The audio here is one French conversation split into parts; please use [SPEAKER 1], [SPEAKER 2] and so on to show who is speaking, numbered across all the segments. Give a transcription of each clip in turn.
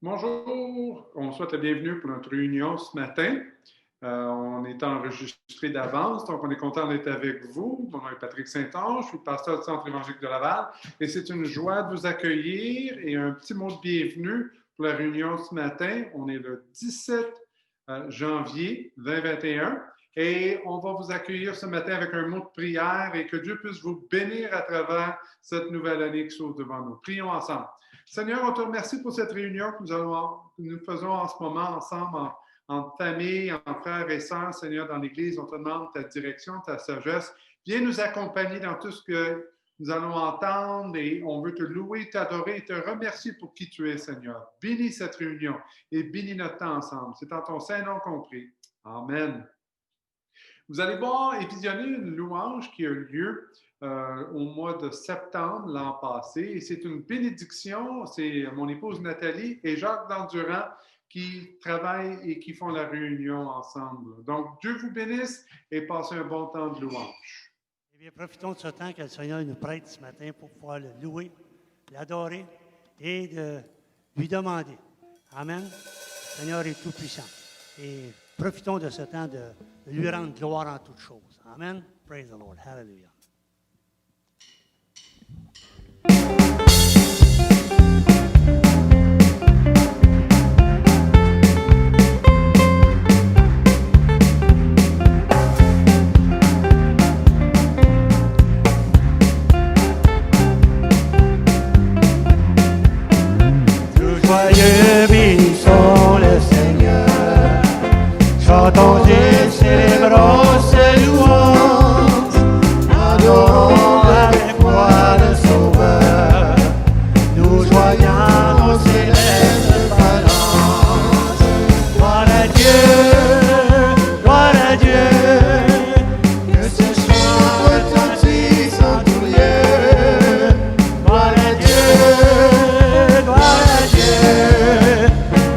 [SPEAKER 1] Bonjour, on vous souhaite la bienvenue pour notre réunion ce matin. On est enregistré d'avance, donc on est content d'être avec vous. Mon nom est Patrick Saint-Onge, je suis pasteur du Centre évangélique de Laval et c'est une joie de vous accueillir et un petit mot de bienvenue pour la réunion ce matin. On est le 17 janvier 2021 et on va vous accueillir ce matin avec un mot de prière et que Dieu puisse vous bénir à travers cette nouvelle année qui s'ouvre devant nous. Prions ensemble. Seigneur, on te remercie pour cette réunion que nous faisons en ce moment ensemble, en famille, en frères et sœurs, Seigneur, dans l'Église. On te demande ta direction, ta sagesse. Viens nous accompagner dans tout ce que nous allons entendre et on veut te louer, t'adorer et te remercier pour qui tu es, Seigneur. Bénis cette réunion et bénis notre temps ensemble. C'est en ton saint nom qu'on prie. Amen. Vous allez voir et visionner une louange qui a eu lieu au mois de septembre l'an passé. Et c'est une bénédiction. C'est mon épouse Nathalie et Jacques Dandurand qui travaillent et qui font la réunion ensemble. Donc, Dieu vous bénisse et passez un bon temps de louange.
[SPEAKER 2] Eh bien, profitons de ce temps que le Seigneur nous prête ce matin pour pouvoir le louer, l'adorer et de lui demander. Amen. Le Seigneur est tout-puissant. Et profitons de ce temps de lui rendre gloire en toutes choses. Amen. Praise the Lord. Hallelujah.
[SPEAKER 3] Joyeux, bénissons le Seigneur, chantons et célébrons ses louanges, adorons avec foi le Sauveur, nous joignons nos célestes phalanges. Gloire à Dieu, que ce chant retentisse en tout lieu. Gloire à Dieu,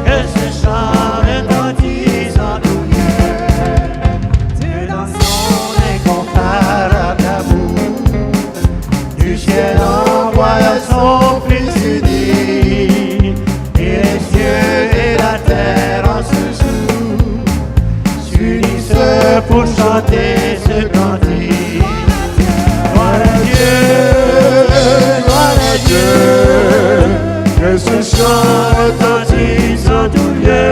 [SPEAKER 3] que ce chant retentisse en tout lieu. Dieu dans son incomparable amour, du ciel envoie son Fils unique, et les cieux et la terre en ce jour s'unissent pour chanter ce cantique. Gloire à Dieu, que ce chant retentisse en tout lieu.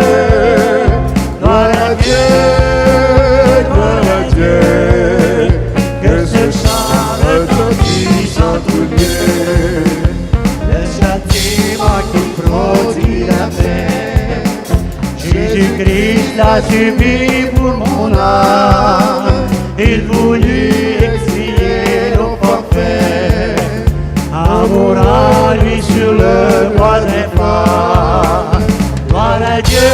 [SPEAKER 3] Gloire à Dieu, que ce chant retentisse en tout lieu. Le châtiment qui produit la paix, Jésus-Christ l'a subi pour mon âme. Il voulut expier nos forfaits, amour à lui sur le bois des phares. Gloire à Dieu,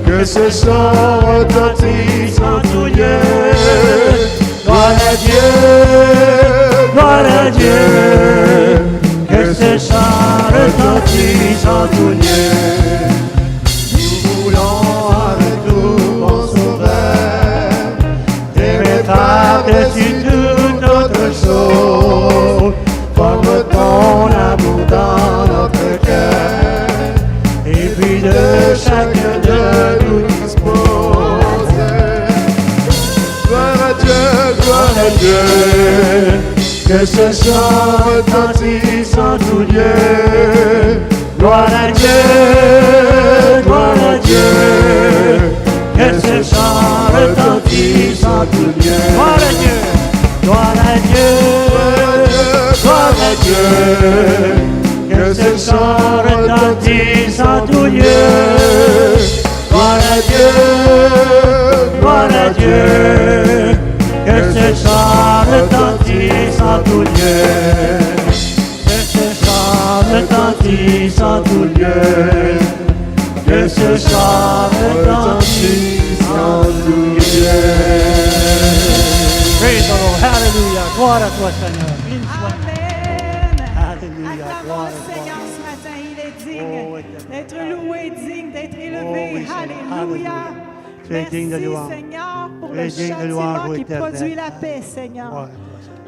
[SPEAKER 3] que ce chant retentisse en tout lieu. Gloire à Dieu, que ce chant retentisse en tout lieu. Nous voulons avec nous, mon Sauveur, t'aimer par-dessus toute autre chose. Forme ton amour dans notre cœur, et puis de chacun de nous dispose. Gloire à Dieu, que ce chant retentisse en tout lieu. Gloire à Dieu, que ce chant retentisse en tout lieu. Gloire à Dieu, que ce chant retentisse en tout lieu. Gloire à Dieu, que ce chant retentisse en tout lieu. Que ce chant retentisse en tout lieu. Que ce chant retentisse en tout lieu. Praise the Lord, hallelujah, gloire à toi Seigneur. Amen.
[SPEAKER 2] Alléluia. Gloire,
[SPEAKER 4] Acclamons le
[SPEAKER 2] gloire.
[SPEAKER 4] Seigneur ce matin. Il est digne
[SPEAKER 2] Oh, éternel.
[SPEAKER 4] d'être loué, digne d'être
[SPEAKER 2] Oh,
[SPEAKER 4] élevé.
[SPEAKER 2] oui, Seigneur.
[SPEAKER 4] Alléluia.
[SPEAKER 2] Alléluia. Tu es digne de
[SPEAKER 4] Merci,
[SPEAKER 2] louange.
[SPEAKER 4] Seigneur, pour
[SPEAKER 2] Tu
[SPEAKER 4] le
[SPEAKER 2] es digne de
[SPEAKER 4] châtiment
[SPEAKER 2] louange,
[SPEAKER 4] qui
[SPEAKER 2] éternel.
[SPEAKER 4] produit la paix,
[SPEAKER 2] Gloire
[SPEAKER 4] Seigneur.
[SPEAKER 2] à toi,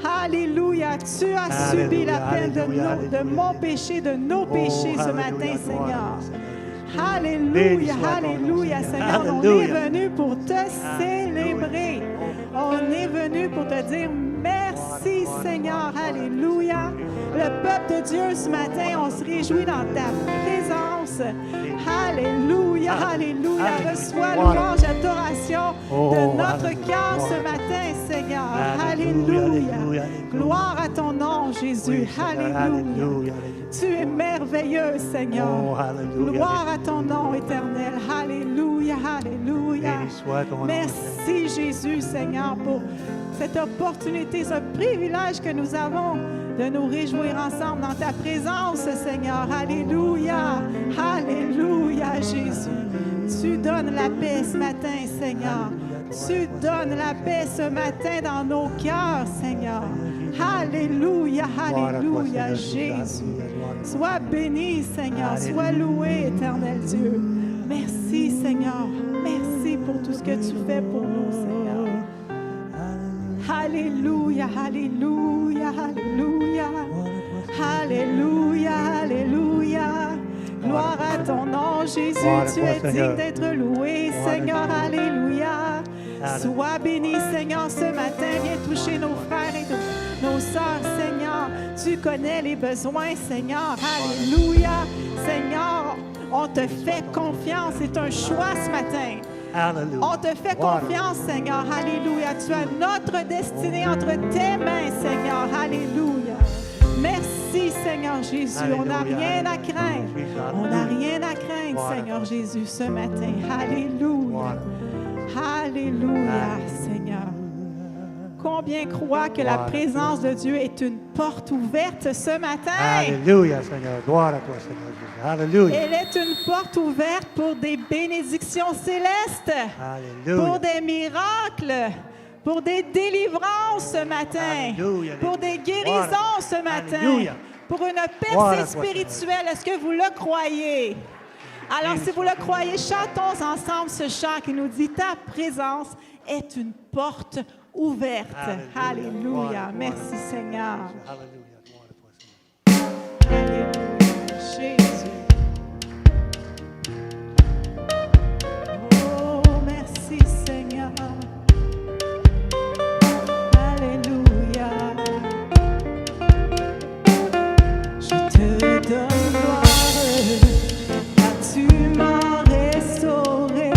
[SPEAKER 2] Seigneur.
[SPEAKER 4] Alléluia. Tu as subi la peine de,
[SPEAKER 2] Alléluia,
[SPEAKER 4] de
[SPEAKER 2] alléluia.
[SPEAKER 4] mon péché, de nos péchés ce matin,
[SPEAKER 2] Alléluia, gloire
[SPEAKER 4] Seigneur.
[SPEAKER 2] à toi, Seigneur. Béni
[SPEAKER 4] Alléluia,
[SPEAKER 2] soit ton nom,
[SPEAKER 4] alléluia,
[SPEAKER 2] Seigneur.
[SPEAKER 4] Seigneur. On est
[SPEAKER 2] Alléluia.
[SPEAKER 4] venu pour te célébrer. On est venu pour te dire merci, Seigneur. Alléluia. Le peuple de Dieu ce matin, on se réjouit dans ta présence. Alléluia, alléluia. Reçois louange, adoration de notre cœur ce matin, Seigneur. Alléluia. Gloire à ton nom, Jésus. Alléluia. Tu es merveilleux, Seigneur.
[SPEAKER 2] Oh, alléluia.
[SPEAKER 4] Gloire à ton nom éternel. Alléluia, alléluia.
[SPEAKER 2] Béni soit ton nom,
[SPEAKER 4] Merci, Jésus, Seigneur, pour cette opportunité, ce privilège que nous avons de nous réjouir ensemble dans ta présence, Seigneur. Alléluia. Alléluia, Jésus. Tu donnes la paix ce matin, Seigneur. Tu donnes la paix ce matin dans nos cœurs, Seigneur. Alléluia, alléluia, Jésus. Sois béni, Seigneur. Sois loué, éternel Dieu. Merci, Seigneur. Merci pour tout ce que tu fais pour nous, Seigneur. Alléluia, alléluia, alléluia. Alléluia, alléluia. Gloire à ton nom, Jésus.
[SPEAKER 2] Gloire à
[SPEAKER 4] Tu
[SPEAKER 2] toi,
[SPEAKER 4] es digne
[SPEAKER 2] Seigneur.
[SPEAKER 4] d'être loué,
[SPEAKER 2] Gloire à
[SPEAKER 4] Seigneur.
[SPEAKER 2] toi.
[SPEAKER 4] Alléluia.
[SPEAKER 2] Alléluia.
[SPEAKER 4] Sois béni, Seigneur, ce matin. Viens toucher nos frères et nos sœurs, Seigneur. Tu connais les besoins, Seigneur. Alléluia. Seigneur, on te fait confiance. C'est un choix ce matin.
[SPEAKER 2] Alléluia.
[SPEAKER 4] On te fait
[SPEAKER 2] Gloire.
[SPEAKER 4] confiance, Seigneur. Alléluia. Tu as notre destinée entre tes mains, Seigneur. Alléluia. Merci, Seigneur Jésus. On n'a
[SPEAKER 2] Alléluia.
[SPEAKER 4] rien à craindre. On n'a rien à craindre,
[SPEAKER 2] Gloire à
[SPEAKER 4] Seigneur
[SPEAKER 2] toi.
[SPEAKER 4] Jésus, ce matin. Alléluia.
[SPEAKER 2] Gloire.
[SPEAKER 4] Alléluia, Seigneur. Combien croient que la
[SPEAKER 2] Gloire à
[SPEAKER 4] présence de Dieu est une porte ouverte ce matin?
[SPEAKER 2] Alléluia, Seigneur. Gloire à toi, Seigneur Jésus. Alléluia.
[SPEAKER 4] Elle est une porte ouverte pour des bénédictions célestes,
[SPEAKER 2] Alléluia.
[SPEAKER 4] pour des miracles, pour des délivrances ce matin,
[SPEAKER 2] Alléluia.
[SPEAKER 4] pour des guérisons ce matin,
[SPEAKER 2] Alléluia.
[SPEAKER 4] pour une
[SPEAKER 2] Gloire à
[SPEAKER 4] percée
[SPEAKER 2] toi,
[SPEAKER 4] spirituelle. Est-ce que vous le croyez? Alors, si vous le croyez, chantons ensemble ce chant qui nous dit « Ta présence est une porte ouverte. »
[SPEAKER 2] Gloire
[SPEAKER 4] Alléluia.
[SPEAKER 2] à toi.
[SPEAKER 4] Merci, Seigneur.
[SPEAKER 2] Alléluia. Gloire à toi, Seigneur.
[SPEAKER 4] Alléluia. Jésus. Oh, merci, Seigneur. Alléluia. Je te donne gloire, car tu m'as restauré.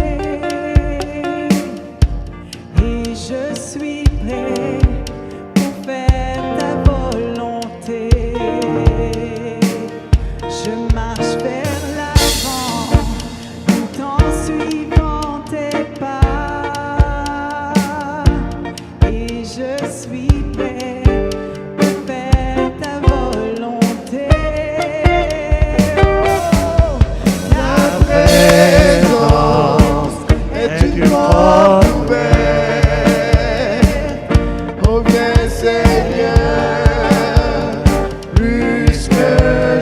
[SPEAKER 4] Et je suis prêt pour faire ta volonté. Je marche vers l'avant tout en suivant tes pas. Et je suis prêt pour faire ta volonté. Oh, ta
[SPEAKER 3] présence est une porte ouverte. Oh viens Seigneur, plus que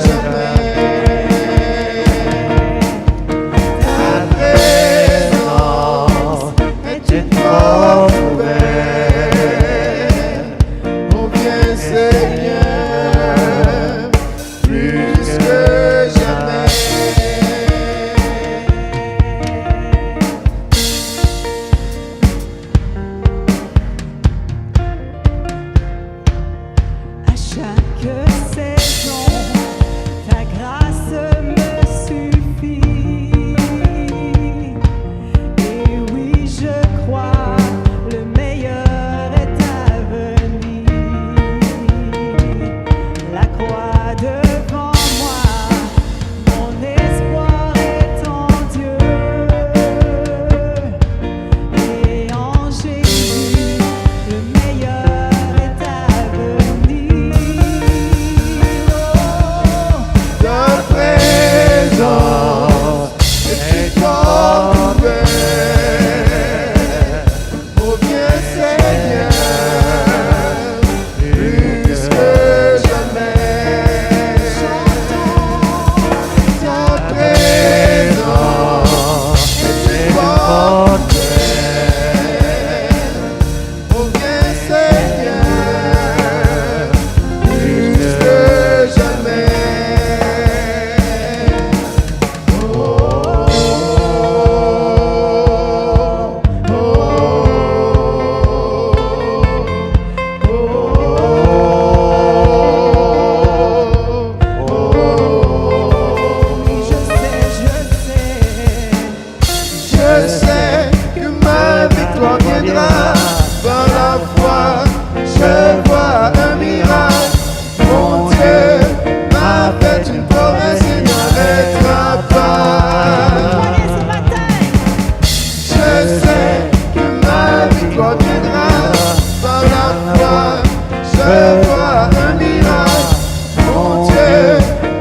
[SPEAKER 3] jamais. Ta présence est une porte ouverte. Oh viens Seigneur, plus que jamais.
[SPEAKER 4] à chaque saison, ta grâce me suffit. Et oui, je crois, le meilleur est à venir.
[SPEAKER 3] vois un miracle. Mon Dieu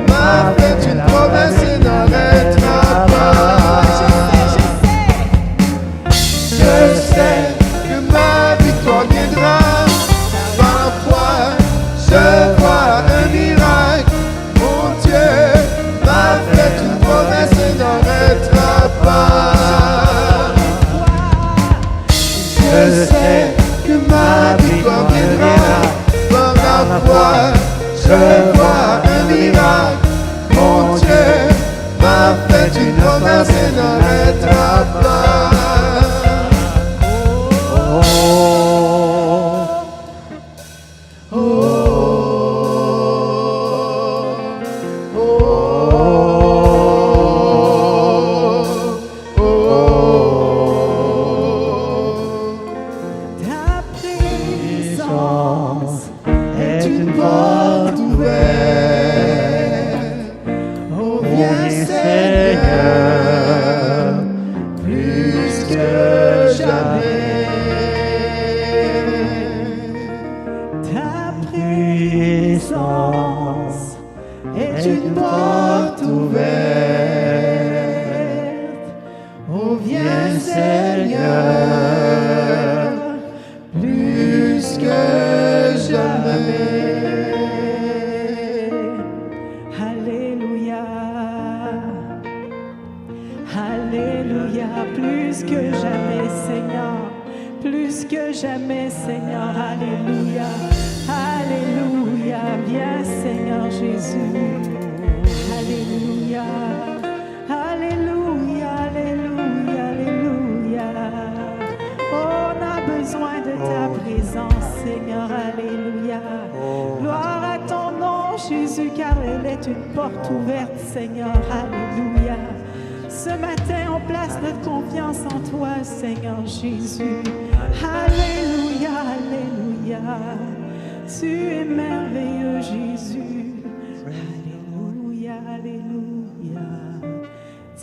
[SPEAKER 3] m'a fait une promesse et n'arrêtera pas. Je sais que ma victoire viendra. Par la foi, je vois un miracle. Mon Dieu m'a fait une promesse et n'arrêtera pas. Je sais que ma victoire viendra. Par la foi, je vois un miracle. Mon Dieu m'a fait une promesse et n'arrêtera pas.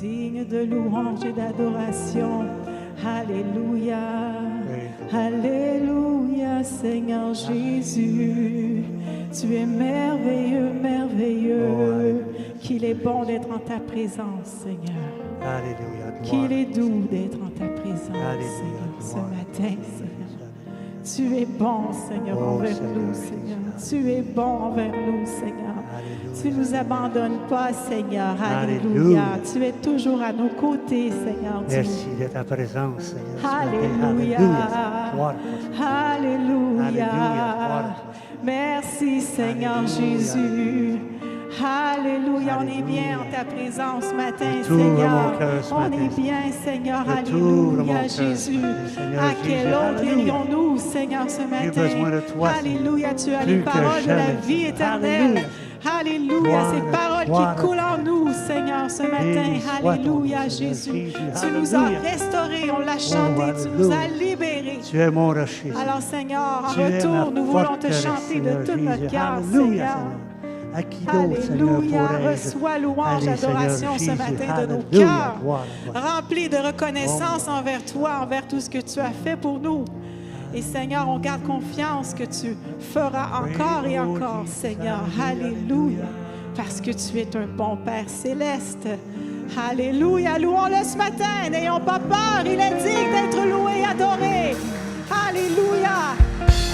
[SPEAKER 4] Digne de louange et d'adoration. Alléluia. Alléluia, Seigneur Jésus. Tu es merveilleux, merveilleux. Qu'il est bon d'être en ta présence, Seigneur.
[SPEAKER 2] Alléluia.
[SPEAKER 4] Qu'il est doux d'être en ta présence, Seigneur, ce matin, Seigneur. Tu es bon, Seigneur, envers nous, Seigneur. Tu es bon envers nous, Seigneur. Tu ne nous abandonnes pas, Seigneur. Alléluia. Tu es toujours à nos côtés, Seigneur.
[SPEAKER 2] Merci de ta présence, Seigneur.
[SPEAKER 4] Alléluia. Alléluia. Merci, Seigneur Jésus. Alléluia. On est bien en ta présence ce matin, Seigneur. On est bien, Seigneur. Alléluia, Jésus. À quel autre irions-nous, Seigneur, ce matin? Alléluia. Tu as les paroles de la vie éternelle. Alléluia, ces paroles qui coulent en nous, Seigneur, ce matin. Alléluia, Jésus. Tu nous as restaurés, on l'a chanté, tu nous as libérés.
[SPEAKER 2] Tu es mon rocher.
[SPEAKER 4] Alors, Seigneur, en retour, nous voulons te chanter de tout notre cœur, Seigneur. Alléluia, reçois louange, adoration ce matin de nos cœurs, remplis de reconnaissance envers toi, envers tout ce que tu as fait pour nous. Et Seigneur, on garde confiance que tu feras encore et encore, Seigneur. Alléluia, parce que tu es un bon Père céleste. Alléluia, louons-le ce matin, n'ayons pas peur, il est digne d'être loué et adoré. Alléluia,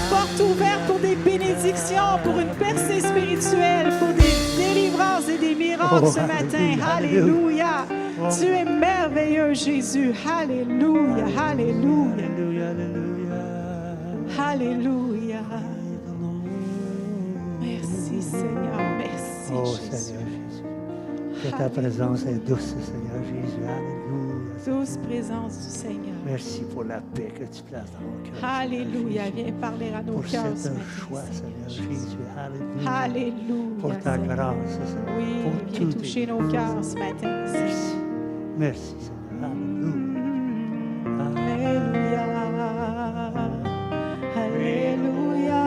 [SPEAKER 4] porte ouverte pour des bénédictions, pour une percée spirituelle, pour des délivrances et des miracles ce matin. Alléluia, tu es merveilleux, Jésus. Alléluia, alléluia. Alléluia. Merci, Seigneur. Merci, Jésus.
[SPEAKER 2] Seigneur Jésus. Que ta présence est douce, Seigneur Jésus. Alléluia.
[SPEAKER 4] Douce présence du Seigneur.
[SPEAKER 2] Merci pour la paix que tu places dans nos cœurs.
[SPEAKER 4] Alléluia. Viens parler à nos cœurs ce matin,
[SPEAKER 2] choix, Seigneur Jésus.
[SPEAKER 4] Alléluia. Alléluia.
[SPEAKER 2] Pour ta grâce, Seigneur.
[SPEAKER 4] Oui, viens toucher nos cœurs ce matin.
[SPEAKER 2] Merci. Merci, Seigneur. Alléluia.
[SPEAKER 4] Alléluia. Alléluia.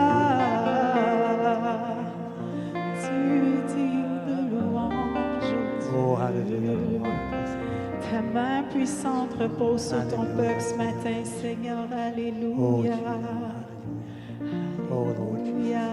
[SPEAKER 4] Tu es digne de louange.
[SPEAKER 2] Oh, alléluia.
[SPEAKER 4] Ta main puissante repose sur ton peuple ce matin, Seigneur. Alléluia.
[SPEAKER 2] Oh, Lord.
[SPEAKER 4] Alléluia.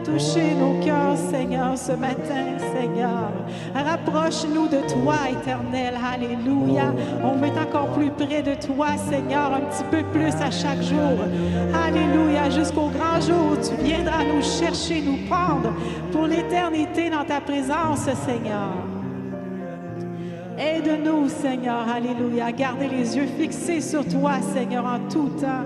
[SPEAKER 4] toucher nos cœurs, Seigneur, ce matin, Seigneur. Rapproche-nous de toi, Éternel. Alléluia. On veut être encore plus près de toi, Seigneur, un petit peu plus à chaque jour. Alléluia. Jusqu'au grand jour où tu viendras nous chercher, nous prendre pour l'éternité dans ta présence, Seigneur. Aide-nous, Seigneur. Alléluia. À garder les yeux fixés sur toi, Seigneur, en tout temps.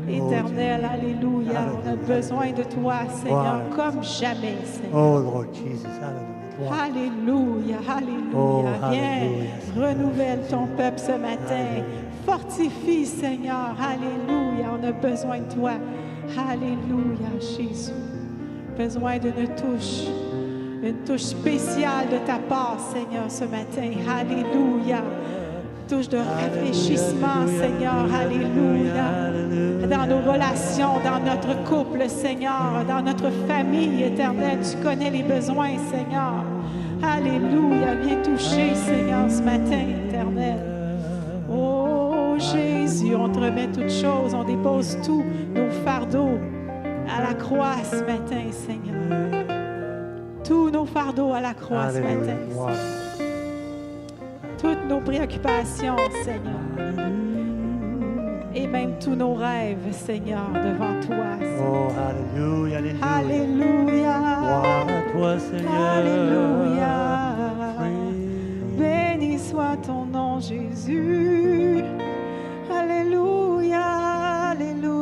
[SPEAKER 4] Éternel, alléluia. On a besoin de toi, Seigneur, comme jamais, Seigneur.
[SPEAKER 2] Oh, Lord Jesus, hallelujah.
[SPEAKER 4] Alléluia, alléluia.
[SPEAKER 2] Oh,
[SPEAKER 4] Viens,
[SPEAKER 2] hallelujah.
[SPEAKER 4] renouvelle ton peuple ce matin. Fortifie, Seigneur. Alléluia. On a besoin de toi. Alléluia, Jésus. Besoin d'une touche spéciale de ta part, Seigneur, ce matin. Alléluia. Touche de rafraîchissement, Seigneur. Alléluia. Dans nos relations, dans notre couple, Seigneur, dans notre famille éternelle, tu connais les besoins, Seigneur. Alléluia. Viens toucher, Seigneur, ce matin, éternel. Oh, Jésus, on te remet toutes choses, on dépose tous nos fardeaux à la croix ce matin, Seigneur. Tous nos fardeaux à la croix ce matin. Toutes nos préoccupations, Seigneur. Et même tous nos rêves, Seigneur, devant toi.
[SPEAKER 2] Oh, alléluia, alléluia.
[SPEAKER 4] Alléluia.
[SPEAKER 2] Gloire à toi, Seigneur.
[SPEAKER 4] Alléluia. Béni soit ton nom, Jésus. Alléluia. Alléluia.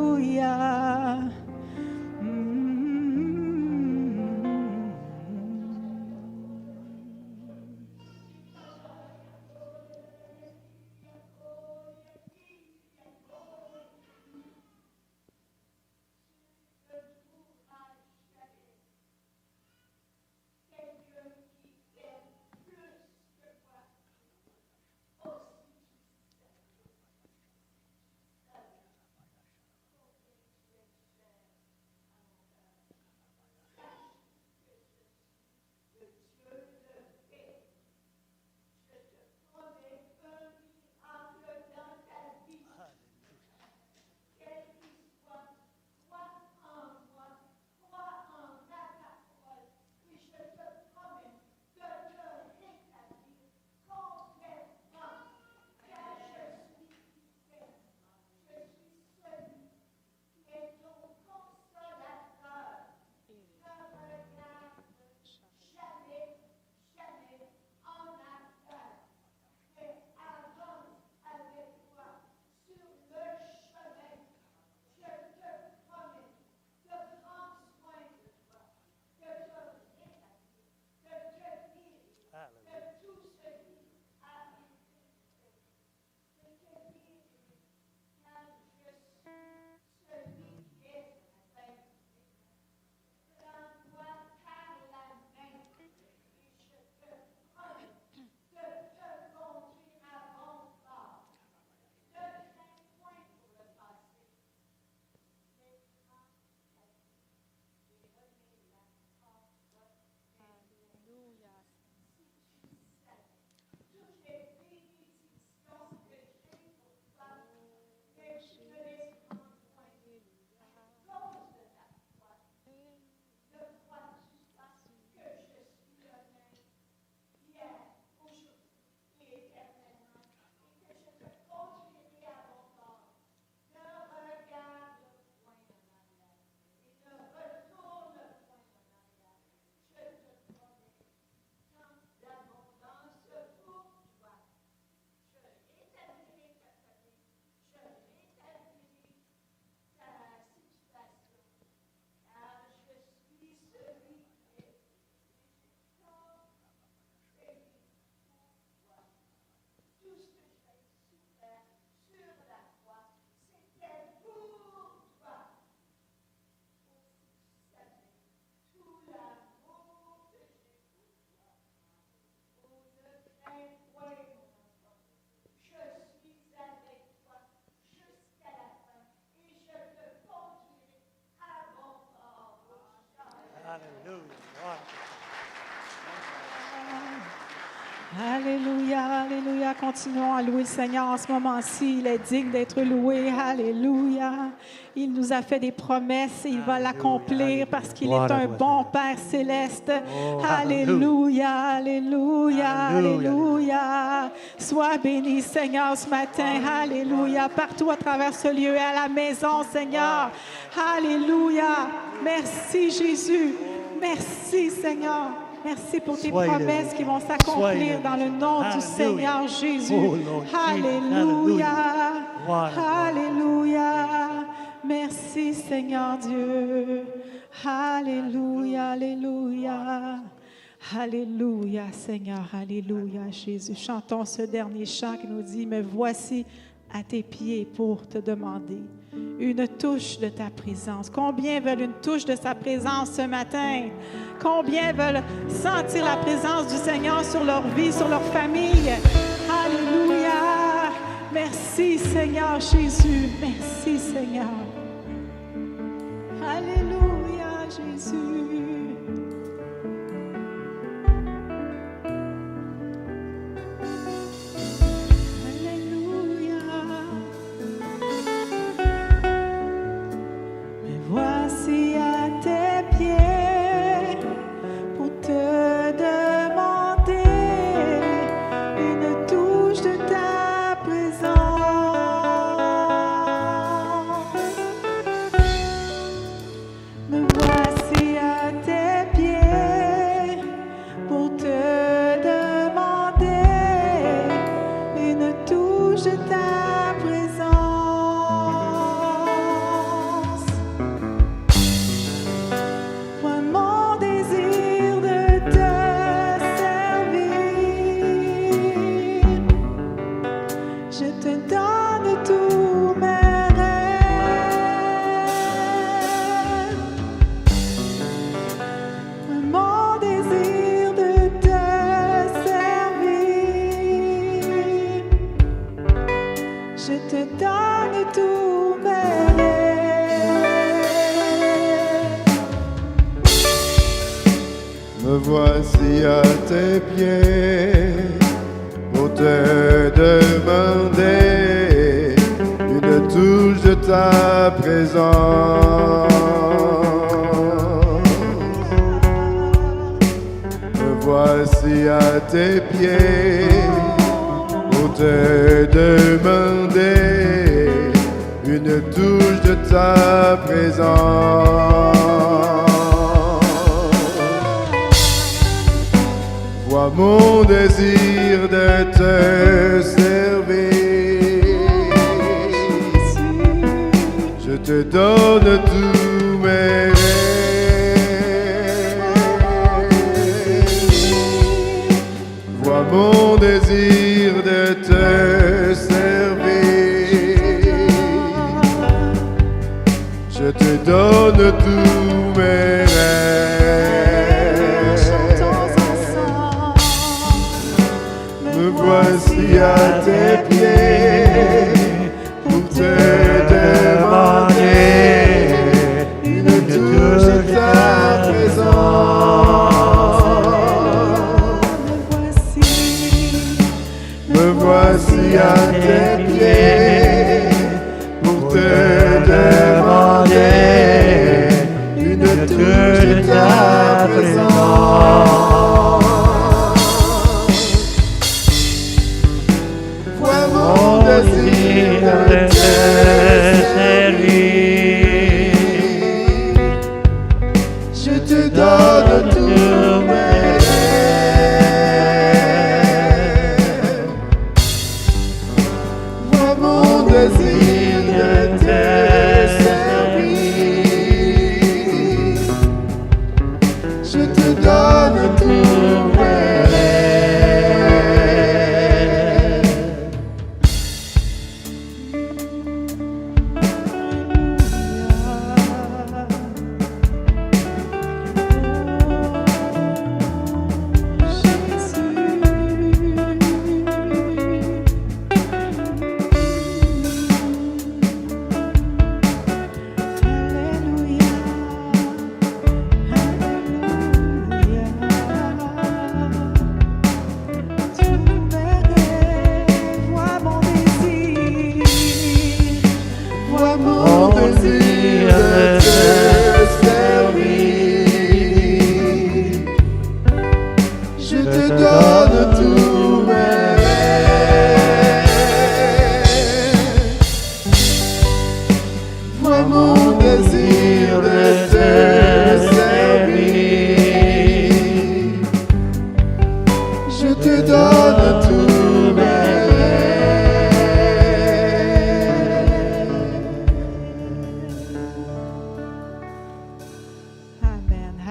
[SPEAKER 4] Alléluia, alléluia. Continuons à louer le Seigneur en ce moment-ci. Il est digne d'être loué. Alléluia. Il nous a fait des promesses et il va l'accomplir parce qu'il est un bon Père céleste. Alléluia, alléluia, alléluia. Sois béni, Seigneur, ce matin. Alléluia. Partout à travers ce lieu et à la maison, Seigneur. Alléluia. Merci, Jésus. Merci, Seigneur. Merci pour tes promesses qui vont s'accomplir dans le nom du Seigneur Jésus. Alléluia. Alléluia. Merci Seigneur Dieu. Alléluia. Alléluia. Alléluia Seigneur. Alléluia Jésus. Chantons ce dernier chant qui nous dit: me voici à tes pieds pour te demander une touche de ta présence. Combien veulent une touche de sa présence ce matin? Combien veulent sentir la présence du Seigneur sur leur vie, sur leur famille? Alléluia! Merci Seigneur Jésus. Merci Seigneur. Alléluia Jésus. Voici à tes pieds pour te demander une touche de ta présence. Me voici à tes pieds pour te demander une touche de ta présence.
[SPEAKER 3] Me voici à tes pieds pour te demander une touche de ta présence. Me voici à tes pieds pour te demander une touche de ta présence. Vois mon désir de te servir. Je te donne tous mes rêves. Vois mon désir de te servir. Je te donne tous mes rêves. Me voici à tes pieds pour te demander une touche de ta présence. Me voici à tes pieds pour te demander une touche de ta présence. Désir de te servir. Je te donne tous mes rêves. Vois mon désir de te servir.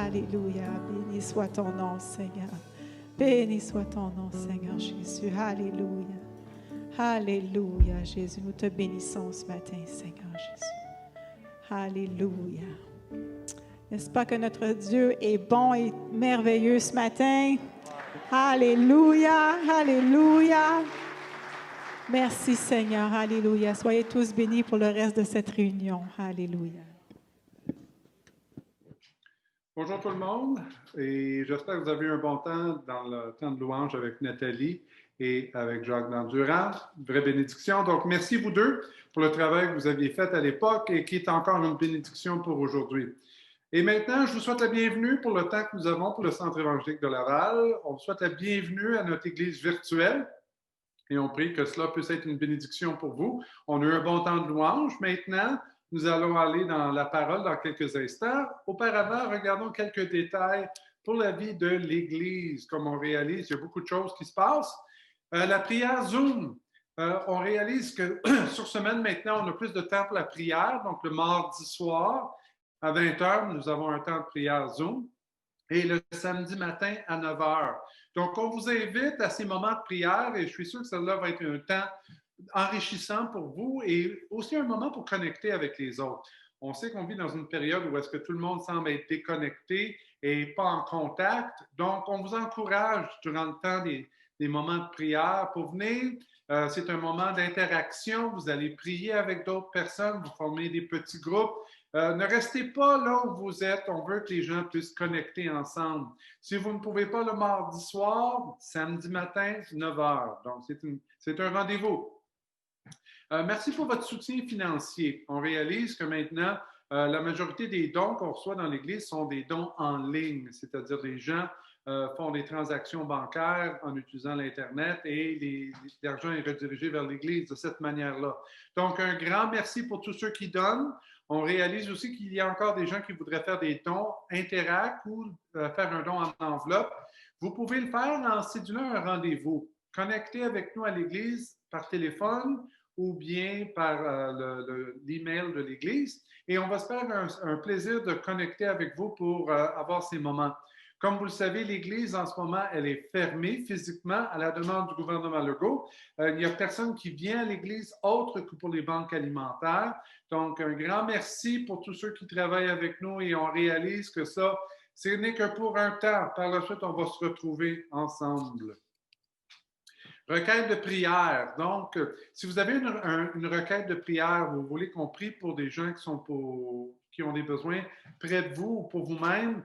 [SPEAKER 4] Alléluia. Béni soit ton nom, Seigneur. Béni soit ton nom, Seigneur Jésus. Alléluia. Alléluia, Jésus. Nous te bénissons ce matin, Seigneur Jésus. Alléluia. N'est-ce pas que notre Dieu est bon et merveilleux ce matin? Alléluia. Alléluia. Merci, Seigneur. Alléluia. Soyez tous bénis pour le reste de cette réunion. Alléluia.
[SPEAKER 1] Bonjour tout le monde, et j'espère que vous avez eu un bon temps dans le temps de louange avec Nathalie et avec Jacques Dandurand. Une vraie bénédiction. Donc, merci vous deux pour le travail que vous aviez fait à l'époque et qui est encore une bénédiction pour aujourd'hui. Et maintenant, je vous souhaite la bienvenue pour le temps que nous avons pour le Centre évangélique de Laval. On vous souhaite la bienvenue à notre église virtuelle et on prie que cela puisse être une bénédiction pour vous. On a eu un bon temps de louange. Maintenant, nous allons aller dans la parole dans quelques instants. Auparavant, regardons quelques détails pour la vie de l'Église. Comme on réalise, il y a beaucoup de choses qui se passent. La prière Zoom, on réalise que sur semaine, maintenant, on a plus de temps pour la prière. Donc, le mardi soir, à 20h, nous avons un temps de prière Zoom. Et le samedi matin, à 9h. Donc, on vous invite à ces moments de prière et je suis sûr que cela va être un temps enrichissant pour vous et aussi un moment pour connecter avec les autres. On sait qu'on vit dans une période où est-ce que tout le monde semble être déconnecté et pas en contact. Donc, on vous encourage durant le temps des moments de prière pour venir. C'est un moment d'interaction. Vous allez prier avec d'autres personnes, vous formez des petits groupes. Ne restez pas là où vous êtes. On veut que les gens puissent connecter ensemble. Si vous ne pouvez pas le mardi soir, samedi matin, 9h. Donc, c'est un rendez-vous. Merci pour votre soutien financier. On réalise que maintenant, la majorité des dons qu'on reçoit dans l'Église sont des dons en ligne, c'est-à-dire des gens font des transactions bancaires en utilisant l'Internet et l'argent est redirigé vers l'Église de cette manière-là. Donc, un grand merci pour tous ceux qui donnent. On réalise aussi qu'il y a encore des gens qui voudraient faire des dons Interac ou faire un don en enveloppe. Vous pouvez le faire en cédulant un rendez-vous. Connectez avec nous à l'Église par téléphone ou bien par l'email de l'Église. Et on va se faire un plaisir de connecter avec vous pour avoir ces moments. Comme vous le savez, l'Église, en ce moment, elle est fermée physiquement à la demande du gouvernement Legault. Il n'y a personne qui vient à l'Église autre que pour les banques alimentaires. Donc, un grand merci pour tous ceux qui travaillent avec nous et on réalise que ça, ce n'est que pour un temps. Par la suite, on va se retrouver ensemble. Requête de prière. Donc, si vous avez une requête de prière, vous voulez qu'on prie pour des gens qui ont des besoins près de vous ou pour vous-même,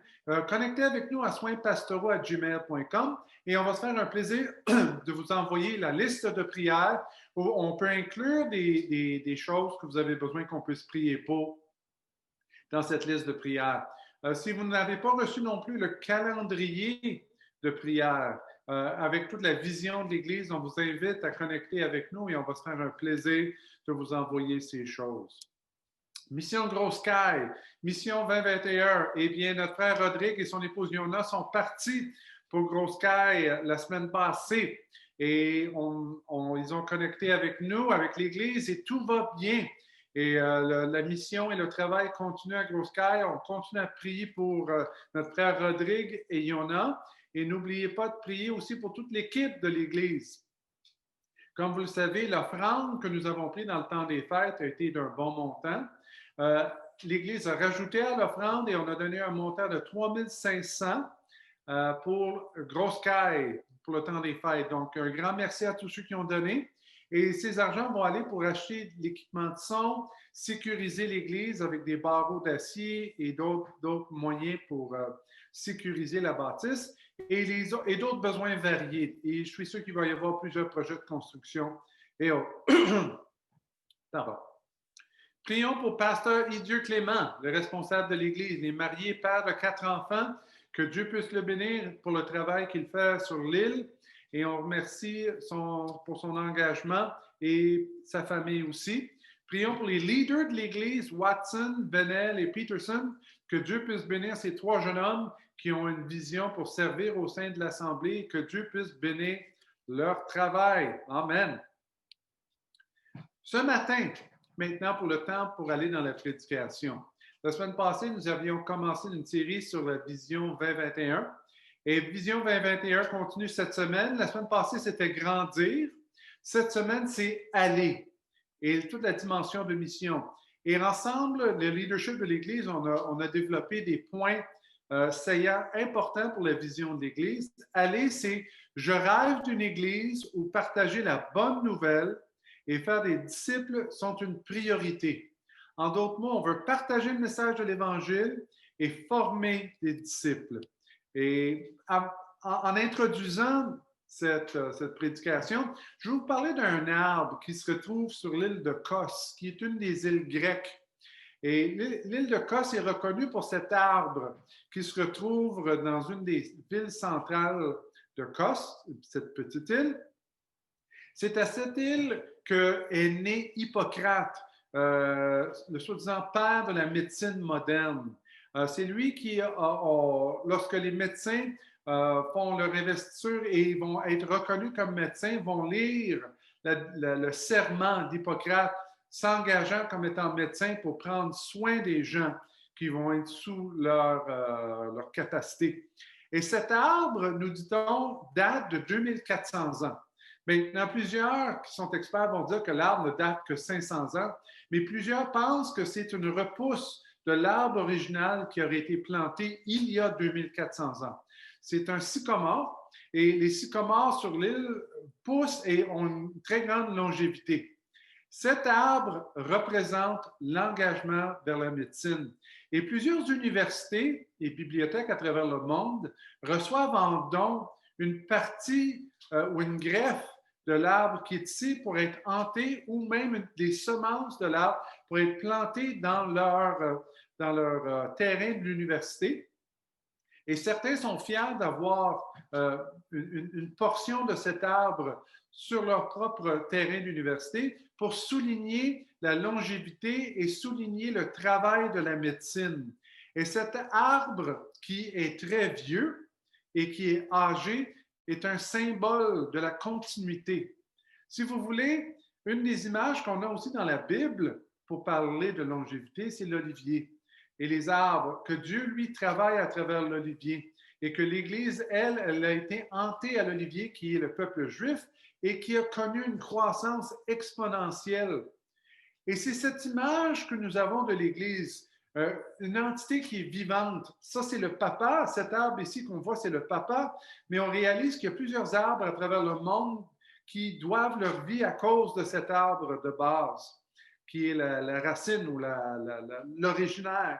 [SPEAKER 1] connectez avec nous à soinspastoraux@gmail.com et on va se faire un plaisir de vous envoyer la liste de prières où on peut inclure des choses que vous avez besoin qu'on puisse prier pour dans cette liste de prières. Si vous n'avez pas reçu non plus le calendrier de prière, avec toute la vision de l'Église, on vous invite à connecter avec nous et on va se faire un plaisir de vous envoyer ces choses. Mission Grosse Caille, Mission 2021. Eh bien, notre frère Rodrigue et son épouse Yona sont partis pour Grosse Caille la semaine passée et ils ont connecté avec nous, avec l'Église et tout va bien. Et la mission et le travail continuent à Grosse Caille. On continue à prier pour notre frère Rodrigue et Yona. Et n'oubliez pas de prier aussi pour toute l'équipe de l'Église. Comme vous le savez, l'offrande que nous avons prise dans le temps des fêtes a été d'un bon montant. L'Église a rajouté à l'offrande et on a donné un montant de 3 500 pour Grosse Caille, pour le temps des fêtes. Donc, un grand merci à tous ceux qui ont donné. Et ces argents vont aller pour acheter de l'équipement de son, sécuriser l'Église avec des barreaux d'acier et d'autres moyens pour sécuriser la bâtisse et d'autres besoins variés. Et je suis sûr qu'il va y avoir plusieurs projets de construction. Pardon. Prions pour Pasteur Idieu Clément, le responsable de l'Église, les mariés, père de 4 enfants, que Dieu puisse le bénir pour le travail qu'il fait sur l'île. Et on remercie pour son engagement et sa famille aussi. Prions pour les leaders de l'Église, Watson, Bennell et Peterson, que Dieu puisse bénir ces 3 jeunes hommes qui ont une vision pour servir au sein de l'Assemblée et que Dieu puisse bénir leur travail. Amen. Ce matin, maintenant pour le temps pour aller dans la prédication. La semaine passée, nous avions commencé une série sur la Vision 2021. Et Vision 2021 continue cette semaine. La semaine passée, c'était grandir. Cette semaine, c'est aller. Et toute la dimension de mission. Et ensemble, le leadership de l'Église, on a développé des points saillants importants pour la vision de l'Église. Aller, c'est je rêve d'une Église où partager la bonne nouvelle et faire des disciples sont une priorité. En d'autres mots, on veut partager le message de l'Évangile et former des disciples. Et en introduisant cette prédication, je vais vous parler d'un arbre qui se retrouve sur l'île de Kos, qui est une des îles grecques. Et l'île de Kos est reconnue pour cet arbre qui se retrouve dans une des villes centrales de Kos, cette petite île. C'est à cette île qu'est né Hippocrate, le soi-disant père de la médecine moderne. C'est lui qui, lorsque les médecins font leur investiture et vont être reconnus comme médecins, vont lire le serment d'Hippocrate, s'engageant comme étant médecin pour prendre soin des gens qui vont être sous leur capacité. Et cet arbre, nous dit-on, date de 2400 ans. Maintenant, plusieurs qui sont experts vont dire que l'arbre ne date que 500 ans, mais plusieurs pensent que c'est une repousse de l'arbre original qui aurait été planté il y a 2400 ans. C'est un sycomore, et les sycomores sur l'île poussent et ont une très grande longévité. Cet arbre représente l'engagement vers la médecine. Et plusieurs universités et bibliothèques à travers le monde reçoivent en don une partie ou une greffe de l'arbre qui est ici pour être hanté ou même des semences de l'arbre pour être plantées dans leur terrain de l'université. Et certains sont fiers d'avoir une portion de cet arbre sur leur propre terrain d'université pour souligner la longévité et souligner le travail de la médecine. Et cet arbre qui est très vieux et qui est âgé est un symbole de la continuité. Si vous voulez, une des images qu'on a aussi dans la Bible pour parler de longévité, c'est l'olivier et les arbres, que Dieu, lui, travaille à travers l'olivier et que l'Église, elle a été hantée à l'olivier qui est le peuple juif et qui a connu une croissance exponentielle. Et c'est cette image que nous avons de l'Église, une entité qui est vivante. Ça, c'est le papa. Cet arbre ici qu'on voit, c'est le papa. Mais on réalise qu'il y a plusieurs arbres à travers le monde qui doivent leur vie à cause de cet arbre de base, qui est la racine ou l'originaire.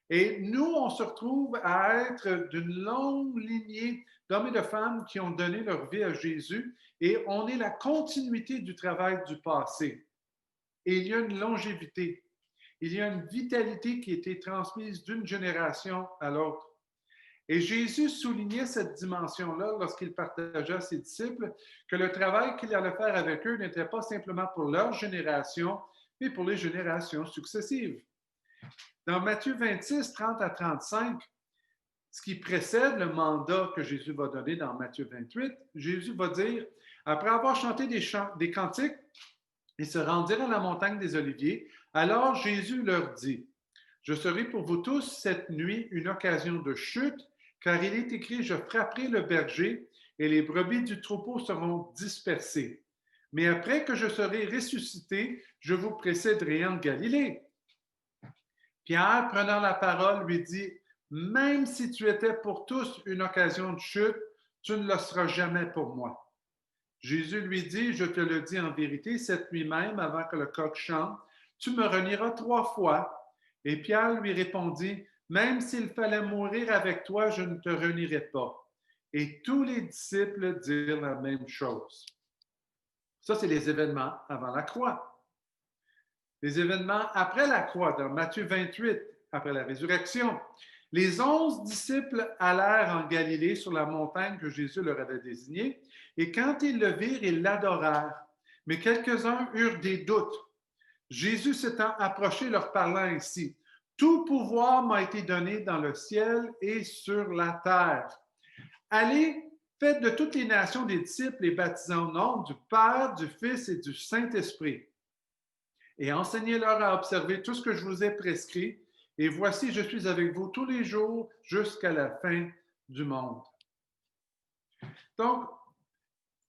[SPEAKER 1] Et nous, on se retrouve à être d'une longue lignée d'hommes et de femmes qui ont donné leur vie à Jésus et on est la continuité du travail du passé. Et il y a une longévité, il y a une vitalité qui a été transmise d'une génération à l'autre. Et Jésus soulignait cette dimension-là lorsqu'il partageait à ses disciples que le travail qu'il allait faire avec eux n'était pas simplement pour leur génération, mais pour les générations successives. Dans Matthieu 26, 30 à 35, ce qui précède le mandat que Jésus va donner dans Matthieu 28, Jésus va dire, après avoir chanté des cantiques, ils se rendirent à la montagne des Oliviers. Alors Jésus leur dit, « Je serai pour vous tous cette nuit une occasion de chute, car il est écrit, je frapperai le berger et les brebis du troupeau seront dispersées. Mais après que je serai ressuscité, je vous précéderai en Galilée. » Pierre, prenant la parole, lui dit, « Même si tu étais pour tous une occasion de chute, tu ne le seras jamais pour moi. » Jésus lui dit, « Je te le dis en vérité, cette nuit même, avant que le coq chante, tu me renieras 3 fois. » Et Pierre lui répondit, « Même s'il fallait mourir avec toi, je ne te renierai pas. » Et tous les disciples dirent la même chose. Ça, c'est les événements avant la croix. Les événements après la croix, dans Matthieu 28, après la résurrection. Les 11 disciples allèrent en Galilée sur la montagne que Jésus leur avait désignée, et quand ils le virent, ils l'adorèrent. Mais quelques-uns eurent des doutes. Jésus s'étant approché, leur parlant ainsi, « Tout pouvoir m'a été donné dans le ciel et sur la terre. Allez, faites de toutes les nations des disciples et baptisant au nom du Père, du Fils et du Saint-Esprit. Et enseignez-leur à observer tout ce que je vous ai prescrit. Et voici, je suis avec vous tous les jours jusqu'à la fin du monde. Donc,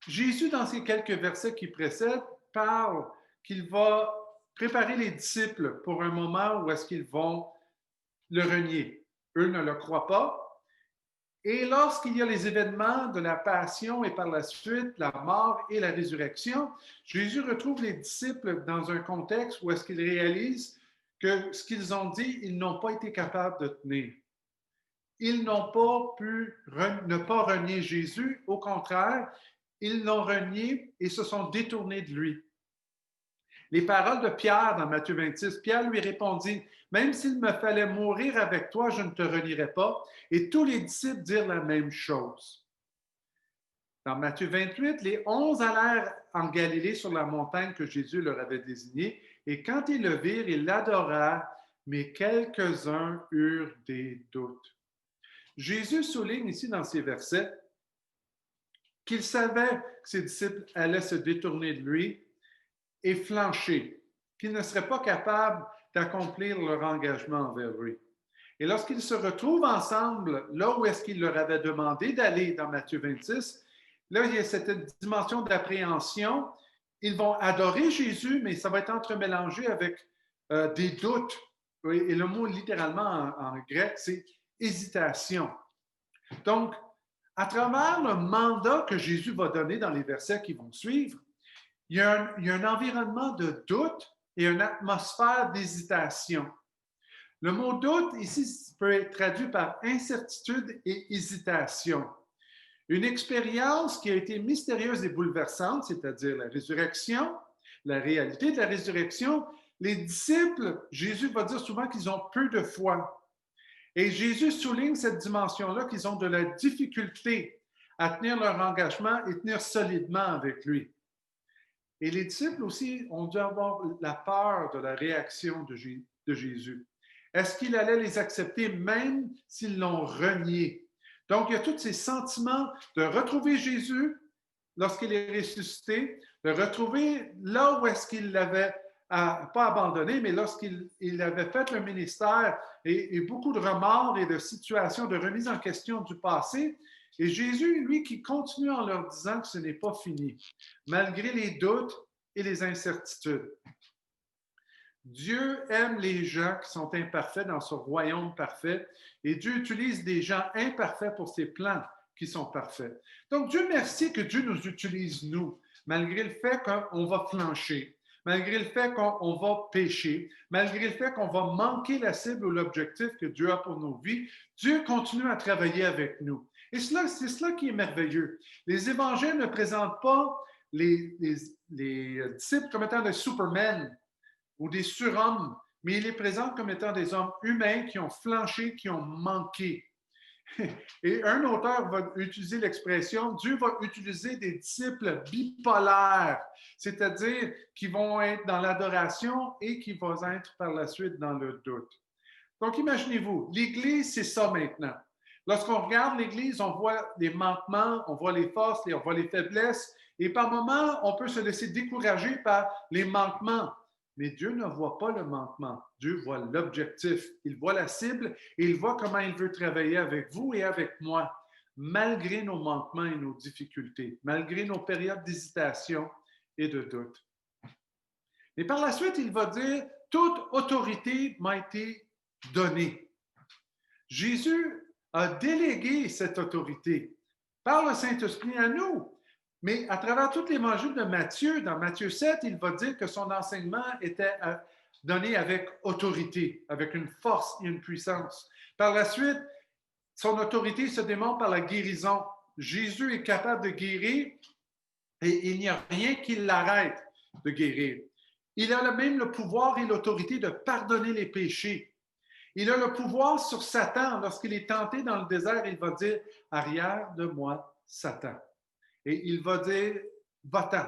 [SPEAKER 1] Jésus, dans ces quelques versets qui précèdent, parle qu'il va préparer les disciples pour un moment où est-ce qu'ils vont le renier. Eux ne le croient pas. Et lorsqu'il y a les événements de la passion et par la suite la mort et la résurrection, Jésus retrouve les disciples dans un contexte où est-ce qu'ils réalisent que ce qu'ils ont dit, ils n'ont pas été capables de tenir. Ils n'ont pas pu ne pas renier Jésus. Au contraire, ils l'ont renié et se sont détournés de lui. Les paroles de Pierre dans Matthieu 26, Pierre lui répondit, « Même s'il me fallait mourir avec toi, je ne te renierai pas. » Et tous les disciples dirent la même chose. Dans Matthieu 28, les 11 allèrent en Galilée sur la montagne que Jésus leur avait désignée, et quand ils le virent, ils l'adorèrent, mais quelques-uns eurent des doutes. Jésus souligne ici dans ces versets qu'il savait que ses disciples allaient se détourner de lui et flancher, qu'ils ne seraient pas capables d'accomplir leur engagement envers lui. Et lorsqu'ils se retrouvent ensemble, là où est-ce qu'il leur avait demandé d'aller dans Matthieu 26, là, il y a cette dimension d'appréhension. Ils vont adorer Jésus, mais ça va être entremélangé avec des doutes. Et le mot littéralement en grec, c'est hésitation. Donc, à travers le mandat que Jésus va donner dans les versets qui vont suivre, il y a un environnement de doute et une atmosphère d'hésitation. Le mot doute, ici, peut être traduit par incertitude et hésitation. Une expérience qui a été mystérieuse et bouleversante, c'est-à-dire la résurrection, la réalité de la résurrection. Les disciples, Jésus va dire souvent qu'ils ont peu de foi. Et Jésus souligne cette dimension-là, qu'ils ont de la difficulté à tenir leur engagement et tenir solidement avec lui. Et les disciples aussi ont dû avoir la peur de la réaction de Jésus. Est-ce qu'il allait les accepter même s'ils l'ont renié? Donc, il y a tous ces sentiments de retrouver Jésus lorsqu'il est ressuscité, de retrouver là où est-ce qu'il l'avait pas abandonné, mais lorsqu'il avait fait le ministère et beaucoup de remords et de situations de remise en question du passé. Et Jésus, lui, qui continue en leur disant que ce n'est pas fini, malgré les doutes et les incertitudes. Dieu aime les gens qui sont imparfaits dans son royaume parfait et Dieu utilise des gens imparfaits pour ses plans qui sont parfaits. Donc, Dieu merci que Dieu nous utilise, nous, malgré le fait qu'on va flancher, malgré le fait qu'on va pécher, malgré le fait qu'on va manquer la cible ou l'objectif que Dieu a pour nos vies. Dieu continue à travailler avec nous. Et c'est cela qui est merveilleux. Les évangiles ne présentent pas les disciples comme étant des supermen ou des surhommes, mais ils les présentent comme étant des hommes humains qui ont flanché, qui ont manqué. Et un auteur va utiliser l'expression, Dieu va utiliser des disciples bipolaires, c'est-à-dire qui vont être dans l'adoration et qui vont être par la suite dans le doute. Donc, imaginez-vous, l'Église, c'est ça maintenant. Lorsqu'on regarde l'Église, on voit les manquements, on voit les forces, on voit les faiblesses, et par moments, on peut se laisser décourager par les manquements. Mais Dieu ne voit pas le manquement. Dieu voit l'objectif. Il voit la cible et il voit comment il veut travailler avec vous et avec moi, malgré nos manquements et nos difficultés, malgré nos périodes d'hésitation et de doute. Et par la suite, il va dire, toute autorité m'a été donnée. Jésus a délégué cette autorité par le Saint-Esprit à nous. Mais à travers toutes les l'évangile de Matthieu, dans Matthieu 7, il va dire que son enseignement était donné avec autorité, avec une force et une puissance. Par la suite, son autorité se démontre par la guérison. Jésus est capable de guérir et il n'y a rien qui l'arrête de guérir. Il a même le pouvoir et l'autorité de pardonner les péchés. Il a le pouvoir sur Satan. Lorsqu'il est tenté dans le désert, il va dire « Arrière de moi, Satan ». Et il va dire, va-t'en.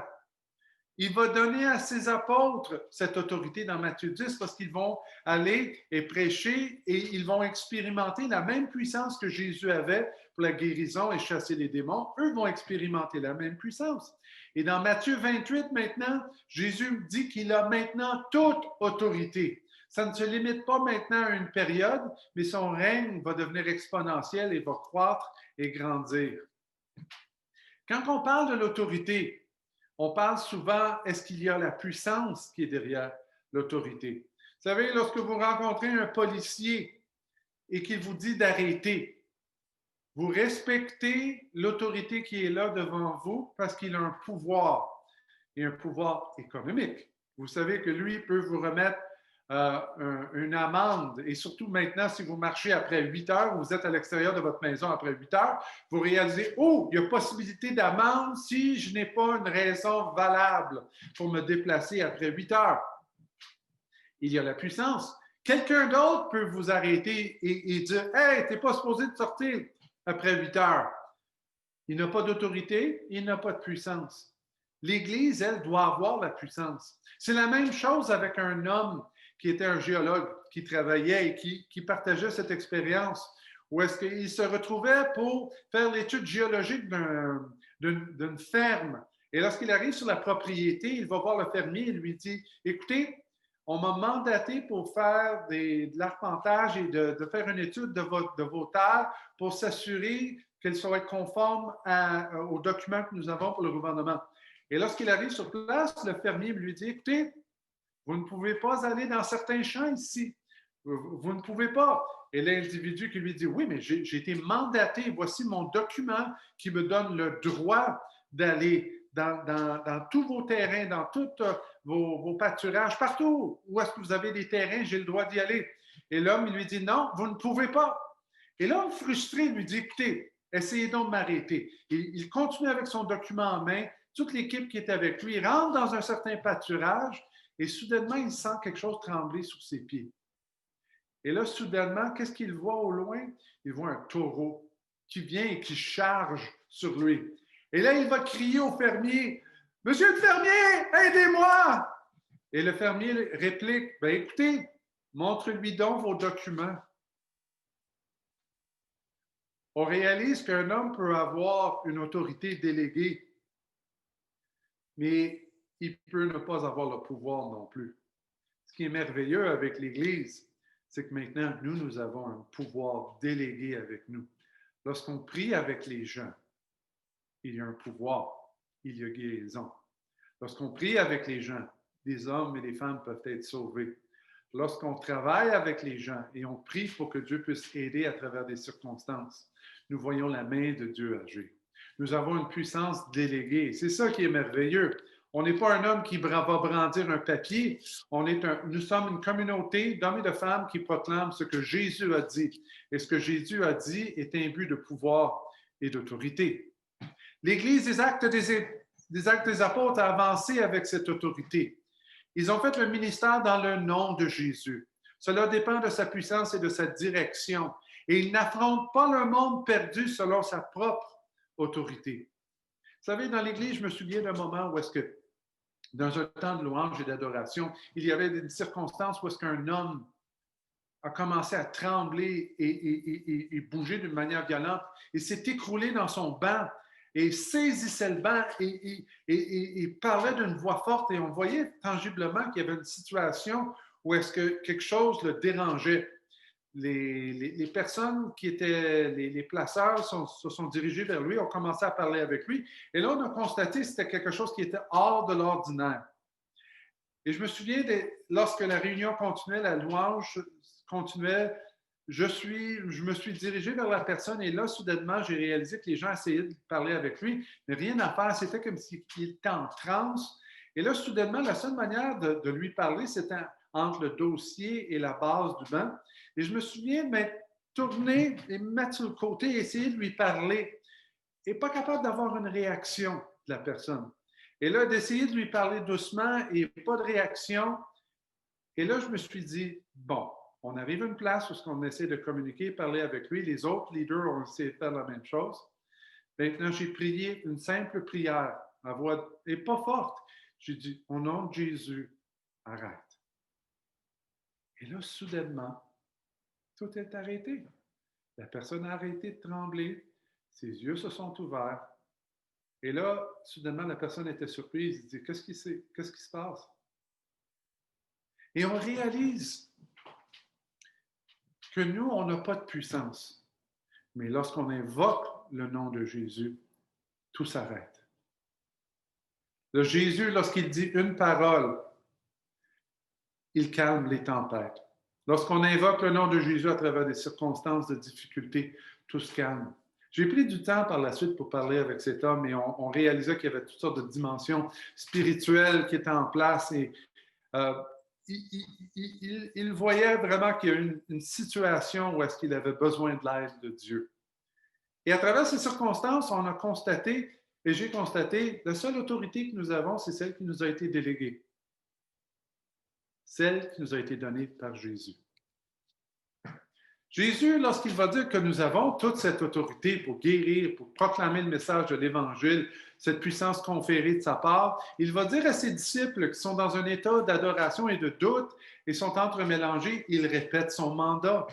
[SPEAKER 1] Il va donner à ses apôtres cette autorité dans Matthieu 10 parce qu'ils vont aller et prêcher et ils vont expérimenter la même puissance que Jésus avait pour la guérison et chasser les démons. Eux vont expérimenter la même puissance. Et dans Matthieu 28 maintenant, Jésus dit qu'il a maintenant toute autorité. Ça ne se limite pas maintenant à une période, mais son règne va devenir exponentiel et va croître et grandir. Quand on parle de l'autorité, on parle souvent, est-ce qu'il y a la puissance qui est derrière l'autorité? Vous savez, lorsque vous rencontrez un policier et qu'il vous dit d'arrêter, vous respectez l'autorité qui est là devant vous parce qu'il a un pouvoir, et un pouvoir économique. Vous savez que lui peut vous remettre une amende, et surtout maintenant, si vous marchez après 8 heures, vous êtes à l'extérieur de votre maison après 8 heures, vous réalisez, oh, il y a possibilité d'amende si je n'ai pas une raison valable pour me déplacer après 8 heures. Il y a la puissance. Quelqu'un d'autre peut vous arrêter et dire, hey, tu n'es pas supposé de sortir après 8 heures. Il n'a pas d'autorité, il n'a pas de puissance. L'Église, elle, doit avoir la puissance. C'est la même chose avec un homme qui était un géologue, qui travaillait et qui partageait cette expérience, où est-ce qu'il se retrouvait pour faire l'étude géologique d'une ferme. Et lorsqu'il arrive sur la propriété, il va voir le fermier et lui dit, écoutez, on m'a mandaté pour faire de l'arpentage et de faire une étude de vos terres pour s'assurer qu'elles soient conformes aux documents que nous avons pour le gouvernement. Et lorsqu'il arrive sur place, le fermier lui dit, écoutez, vous ne pouvez pas aller dans certains champs ici. Vous ne pouvez pas. Et l'individu qui lui dit, oui, mais j'ai été mandaté, voici mon document qui me donne le droit d'aller dans tous vos terrains, dans tous vos pâturages, partout où est-ce que vous avez des terrains, j'ai le droit d'y aller. Et l'homme, il lui dit, non, vous ne pouvez pas. Et l'homme, frustré, lui dit, écoutez, essayez donc de m'arrêter. Il continue avec son document en main, toute l'équipe qui est avec lui rentre dans un certain pâturage et soudainement, il sent quelque chose trembler sous ses pieds. Et là, soudainement, qu'est-ce qu'il voit au loin? Il voit un taureau qui vient et qui charge sur lui. Et là, il va crier au fermier, « Monsieur le fermier, aidez-moi! » Et le fermier réplique, « Ben écoutez, montre-lui donc vos documents. » On réalise qu'un homme peut avoir une autorité déléguée, mais il peut ne pas avoir le pouvoir non plus. Ce qui est merveilleux avec l'Église, c'est que maintenant, nous avons un pouvoir délégué avec nous. Lorsqu'on prie avec les gens, il y a un pouvoir, il y a guérison. Lorsqu'on prie avec les gens, des hommes et des femmes peuvent être sauvés. Lorsqu'on travaille avec les gens et on prie pour que Dieu puisse aider à travers des circonstances, nous voyons la main de Dieu agir. Nous avons une puissance déléguée. C'est ça qui est merveilleux. On n'est pas un homme qui va brandir un papier. Nous sommes une communauté d'hommes et de femmes qui proclament ce que Jésus a dit. Et ce que Jésus a dit est imbu de pouvoir et d'autorité. L'Église des Actes des Apôtres a avancé avec cette autorité. Ils ont fait le ministère dans le nom de Jésus. Cela dépend de sa puissance et de sa direction. Et ils n'affrontent pas le monde perdu selon sa propre autorité. Vous savez, dans l'Église, je me souviens d'un moment où est-ce que, dans un temps de louange et d'adoration, il y avait des circonstances où est-ce qu'un homme a commencé à trembler et bouger d'une manière violente et s'est écroulé dans son banc et saisissait le banc et parlait d'une voix forte et on voyait tangiblement qu'il y avait une situation où est-ce que quelque chose le dérangeait. Les personnes qui étaient les placeurs se sont dirigés vers lui, ont commencé à parler avec lui. Et là, on a constaté que c'était quelque chose qui était hors de l'ordinaire. Et je me souviens, lorsque la réunion continuait, la louange continuait, je me suis dirigé vers la personne et là, soudainement, j'ai réalisé que les gens essayaient de parler avec lui, mais rien à faire. C'était comme s'il était en transe. Et là, soudainement, la seule manière de lui parler, c'était entre le dossier et la base du banc. Et je me souviens de m'être tourné et me mettre sur le côté et essayer de lui parler. Et pas capable d'avoir une réaction de la personne. Et là, d'essayer de lui parler doucement et pas de réaction. Et là, je me suis dit, bon, on arrive à une place où on essaie de communiquer, parler avec lui. Les autres leaders ont essayé de faire la même chose. Maintenant, j'ai prié une simple prière, à voix et pas forte. J'ai dit, au nom de Jésus, arrête. Et là, soudainement, tout est arrêté. La personne a arrêté de trembler, ses yeux se sont ouverts. Et là, soudainement, la personne était surprise. Elle dit, qu'est-ce qui se passe? Et on réalise que nous, on n'a pas de puissance. Mais lorsqu'on invoque le nom de Jésus, tout s'arrête. Le Jésus, lorsqu'il dit une parole, il calme les tempêtes. Lorsqu'on invoque le nom de Jésus à travers des circonstances de difficulté, tout se calme. J'ai pris du temps par la suite pour parler avec cet homme et on réalisait qu'il y avait toutes sortes de dimensions spirituelles qui étaient en place et il voyait vraiment qu'il y a une situation où est-ce qu'il avait besoin de l'aide de Dieu. Et à travers ces circonstances, on a constaté, et j'ai constaté, la seule autorité que nous avons, c'est celle qui nous a été déléguée. Celle qui nous a été donnée par Jésus. Jésus, lorsqu'il va dire que nous avons toute cette autorité pour guérir, pour proclamer le message de l'Évangile, cette puissance conférée de sa part, il va dire à ses disciples qui sont dans un état d'adoration et de doute et sont entremélangés, il répète son mandat.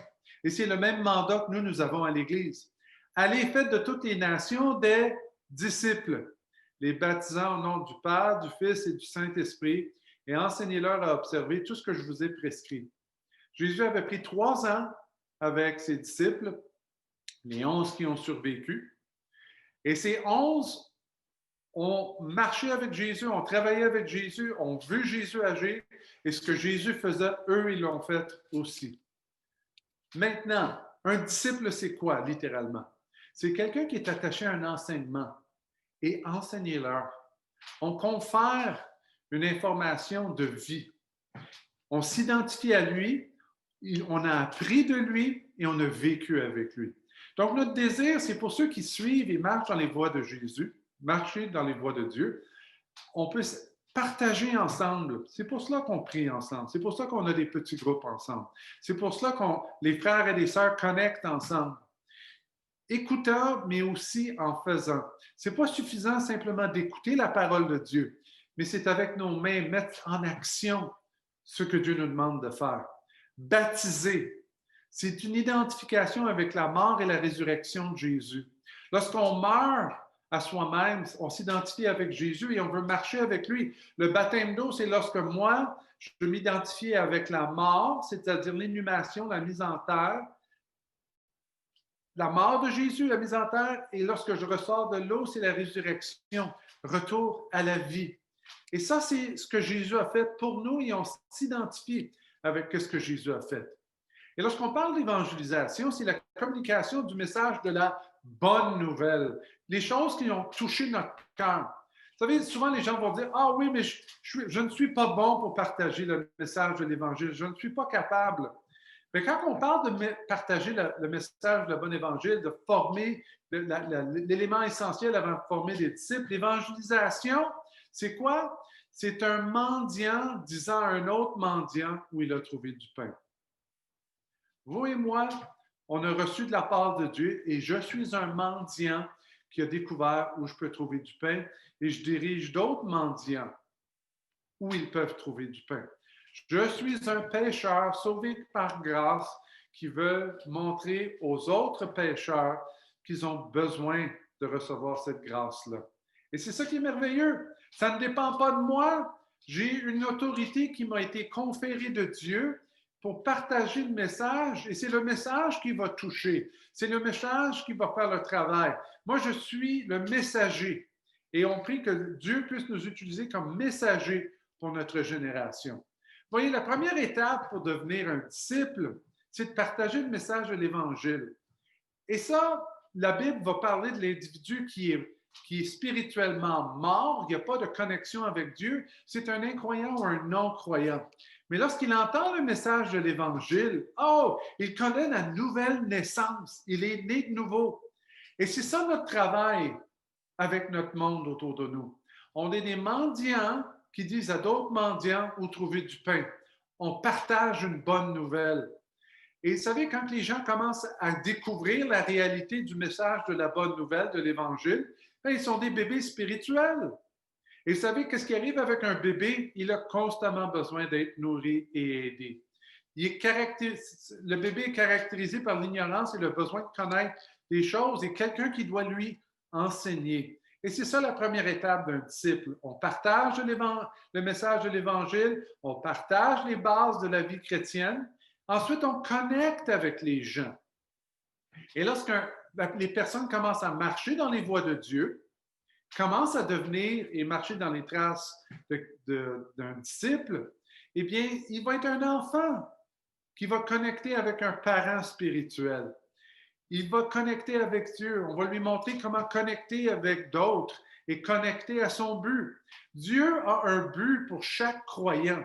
[SPEAKER 1] Et c'est le même mandat que nous avons à l'Église. Allez, faites de toutes les nations des disciples, les baptisant au nom du Père, du Fils et du Saint-Esprit, et enseignez-leur à observer tout ce que je vous ai prescrit. Jésus avait pris 3 ans avec ses disciples, les 11 qui ont survécu. Et ces 11 ont marché avec Jésus, ont travaillé avec Jésus, ont vu Jésus agir, et ce que Jésus faisait, eux, ils l'ont fait aussi. Maintenant, un disciple, c'est quoi, littéralement? C'est quelqu'un qui est attaché à un enseignement. Et enseignez-leur. On confère une information de vie. On s'identifie à lui, on a appris de lui et on a vécu avec lui. Donc, notre désir, c'est pour ceux qui suivent et marchent dans les voies de Jésus, marcher dans les voies de Dieu, on peut partager ensemble. C'est pour cela qu'on prie ensemble. C'est pour cela qu'on a des petits groupes ensemble. C'est pour cela que les frères et les sœurs connectent ensemble. Écoutant, mais aussi en faisant. Ce n'est pas suffisant simplement d'écouter la parole de Dieu, mais c'est avec nos mains mettre en action ce que Dieu nous demande de faire. Baptiser, c'est une identification avec la mort et la résurrection de Jésus. Lorsqu'on meurt à soi-même, on s'identifie avec Jésus et on veut marcher avec lui. Le baptême d'eau, c'est lorsque moi, je peux m'identifier avec la mort, c'est-à-dire l'inhumation, la mise en terre, la mort de Jésus, la mise en terre, et lorsque je ressors de l'eau, c'est la résurrection, retour à la vie. Et ça, c'est ce que Jésus a fait pour nous et on s'identifie avec ce que Jésus a fait. Et lorsqu'on parle d'évangélisation, c'est la communication du message de la bonne nouvelle, les choses qui ont touché notre cœur. Vous savez, souvent les gens vont dire « Ah oui, mais je ne suis pas bon pour partager le message de l'Évangile, je ne suis pas capable. » Mais quand on parle de partager le message de la bonne évangile, de former l'élément essentiel avant de former des disciples, l'évangélisation, c'est quoi? C'est un mendiant disant à un autre mendiant où il a trouvé du pain. Vous et moi, on a reçu de la part de Dieu et je suis un mendiant qui a découvert où je peux trouver du pain et je dirige d'autres mendiants où ils peuvent trouver du pain. Je suis un pécheur sauvé par grâce qui veut montrer aux autres pécheurs qu'ils ont besoin de recevoir cette grâce-là. Et c'est ça qui est merveilleux. Ça ne dépend pas de moi. J'ai une autorité qui m'a été conférée de Dieu pour partager le message et c'est le message qui va toucher. C'est le message qui va faire le travail. Moi, je suis le messager et on prie que Dieu puisse nous utiliser comme messager pour notre génération. Vous voyez, la première étape pour devenir un disciple, c'est de partager le message de l'Évangile. Et ça, la Bible va parler de l'individu qui est spirituellement mort, il n'y a pas de connexion avec Dieu, c'est un incroyant ou un non-croyant. Mais lorsqu'il entend le message de l'Évangile, il connaît la nouvelle naissance, il est né de nouveau. Et c'est ça notre travail avec notre monde autour de nous. On est des mendiants qui disent à d'autres mendiants où trouver du pain. On partage une bonne nouvelle. Et vous savez, quand les gens commencent à découvrir la réalité du message de la bonne nouvelle, de l'Évangile, ils sont des bébés spirituels. Et vous savez, qu'est-ce qui arrive avec un bébé? Il a constamment besoin d'être nourri et aidé. Le bébé est caractérisé par l'ignorance et le besoin de connaître des choses et quelqu'un qui doit lui enseigner. Et c'est ça la première étape d'un disciple. On partage le message de l'Évangile, on partage les bases de la vie chrétienne, Ensuite, on connecte avec les gens. Et lorsque les personnes commencent à marcher dans les voies de Dieu, commencent à devenir et marcher dans les traces d'un disciple, eh bien, il va être un enfant qui va connecter avec un parent spirituel. Il va connecter avec Dieu. On va lui montrer comment connecter avec d'autres et connecter à son but. Dieu a un but pour chaque croyant.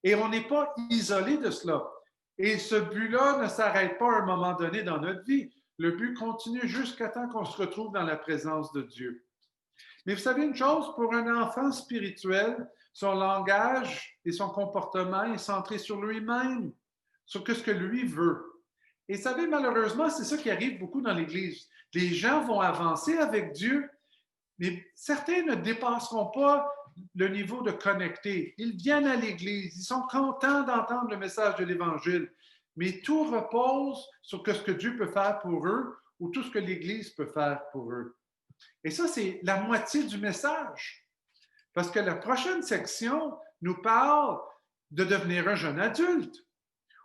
[SPEAKER 1] Et on n'est pas isolé de cela. Et ce but-là ne s'arrête pas à un moment donné dans notre vie. Le but continue jusqu'à temps qu'on se retrouve dans la présence de Dieu. Mais vous savez une chose, pour un enfant spirituel, son langage et son comportement est centré sur lui-même, sur ce que lui veut. Et vous savez, malheureusement, c'est ça qui arrive beaucoup dans l'Église. Les gens vont avancer avec Dieu, mais certains ne dépasseront pas le niveau de connecter. Ils viennent à l'Église, ils sont contents d'entendre le message de l'Évangile, mais tout repose sur ce que Dieu peut faire pour eux ou tout ce que l'Église peut faire pour eux. Et ça, c'est la moitié du message. Parce que la prochaine section nous parle de devenir un jeune adulte.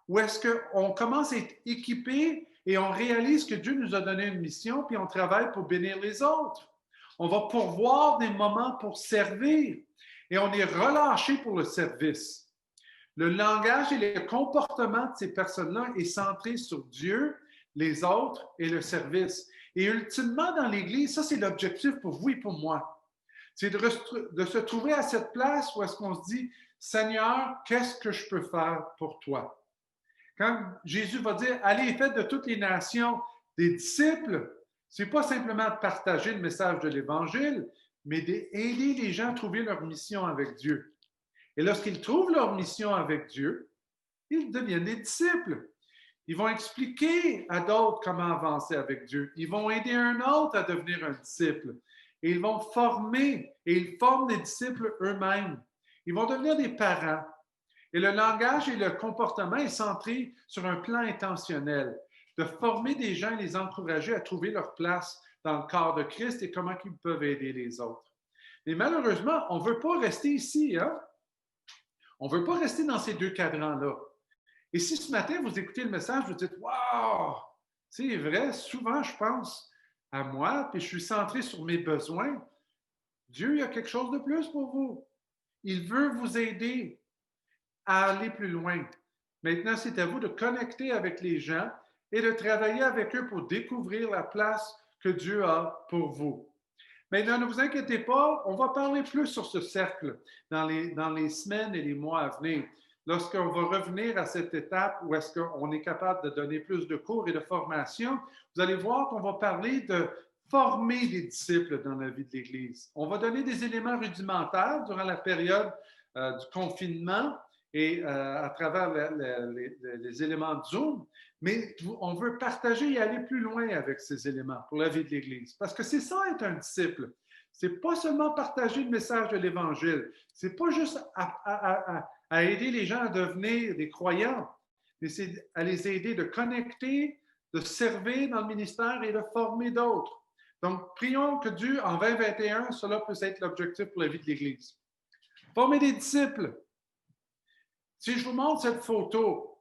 [SPEAKER 1] Où est-ce qu'on commence à être équipé et on réalise que Dieu nous a donné une mission, puis on travaille pour bénir les autres. On va pourvoir des moments pour servir et on est relâché pour le service. Le langage et le comportement de ces personnes-là est centré sur Dieu, les autres et le service. Et ultimement, dans l'Église, ça, c'est l'objectif pour vous et pour moi. C'est de se trouver à cette place où est-ce qu'on se dit, Seigneur, qu'est-ce que je peux faire pour toi? Quand Jésus va dire, allez, faites de toutes les nations des disciples, ce n'est pas simplement de partager le message de l'Évangile, mais d'aider les gens à trouver leur mission avec Dieu. Et lorsqu'ils trouvent leur mission avec Dieu, ils deviennent des disciples. Ils vont expliquer à d'autres comment avancer avec Dieu. Ils vont aider un autre à devenir un disciple. Et ils vont former, et ils forment des disciples eux-mêmes. Ils vont devenir des parents. Et le langage et le comportement est centré sur un plan intentionnel, de former des gens et les encourager à trouver leur place dans le corps de Christ et comment ils peuvent aider les autres. Mais malheureusement, on ne veut pas rester ici, hein? On ne veut pas rester dans ces deux cadrans-là. Et si ce matin, vous écoutez le message, vous dites « Wow! C'est vrai, souvent je pense à moi, puis je suis centré sur mes besoins. Dieu, il y a quelque chose de plus pour vous. Il veut vous aider à aller plus loin. Maintenant, c'est à vous de connecter avec les gens et de travailler avec eux pour découvrir la place que Dieu a pour vous. Maintenant, ne vous inquiétez pas, on va parler plus sur ce cercle dans les semaines et les mois à venir. Lorsqu'on va revenir à cette étape où est-ce qu'on est capable de donner plus de cours et de formation, vous allez voir qu'on va parler de former des disciples dans la vie de l'Église. On va donner des éléments rudimentaires durant la période du confinement et à travers les éléments de Zoom, mais on veut partager et aller plus loin avec ces éléments pour la vie de l'Église. Parce que c'est ça être un disciple. Ce n'est pas seulement partager le message de l'Évangile. Ce n'est pas juste à aider les gens à devenir des croyants, mais c'est à les aider de connecter, de servir dans le ministère et de former d'autres. Donc, prions que Dieu, en 2021, cela puisse être l'objectif pour la vie de l'Église. Former des disciples. Si je vous montre cette photo,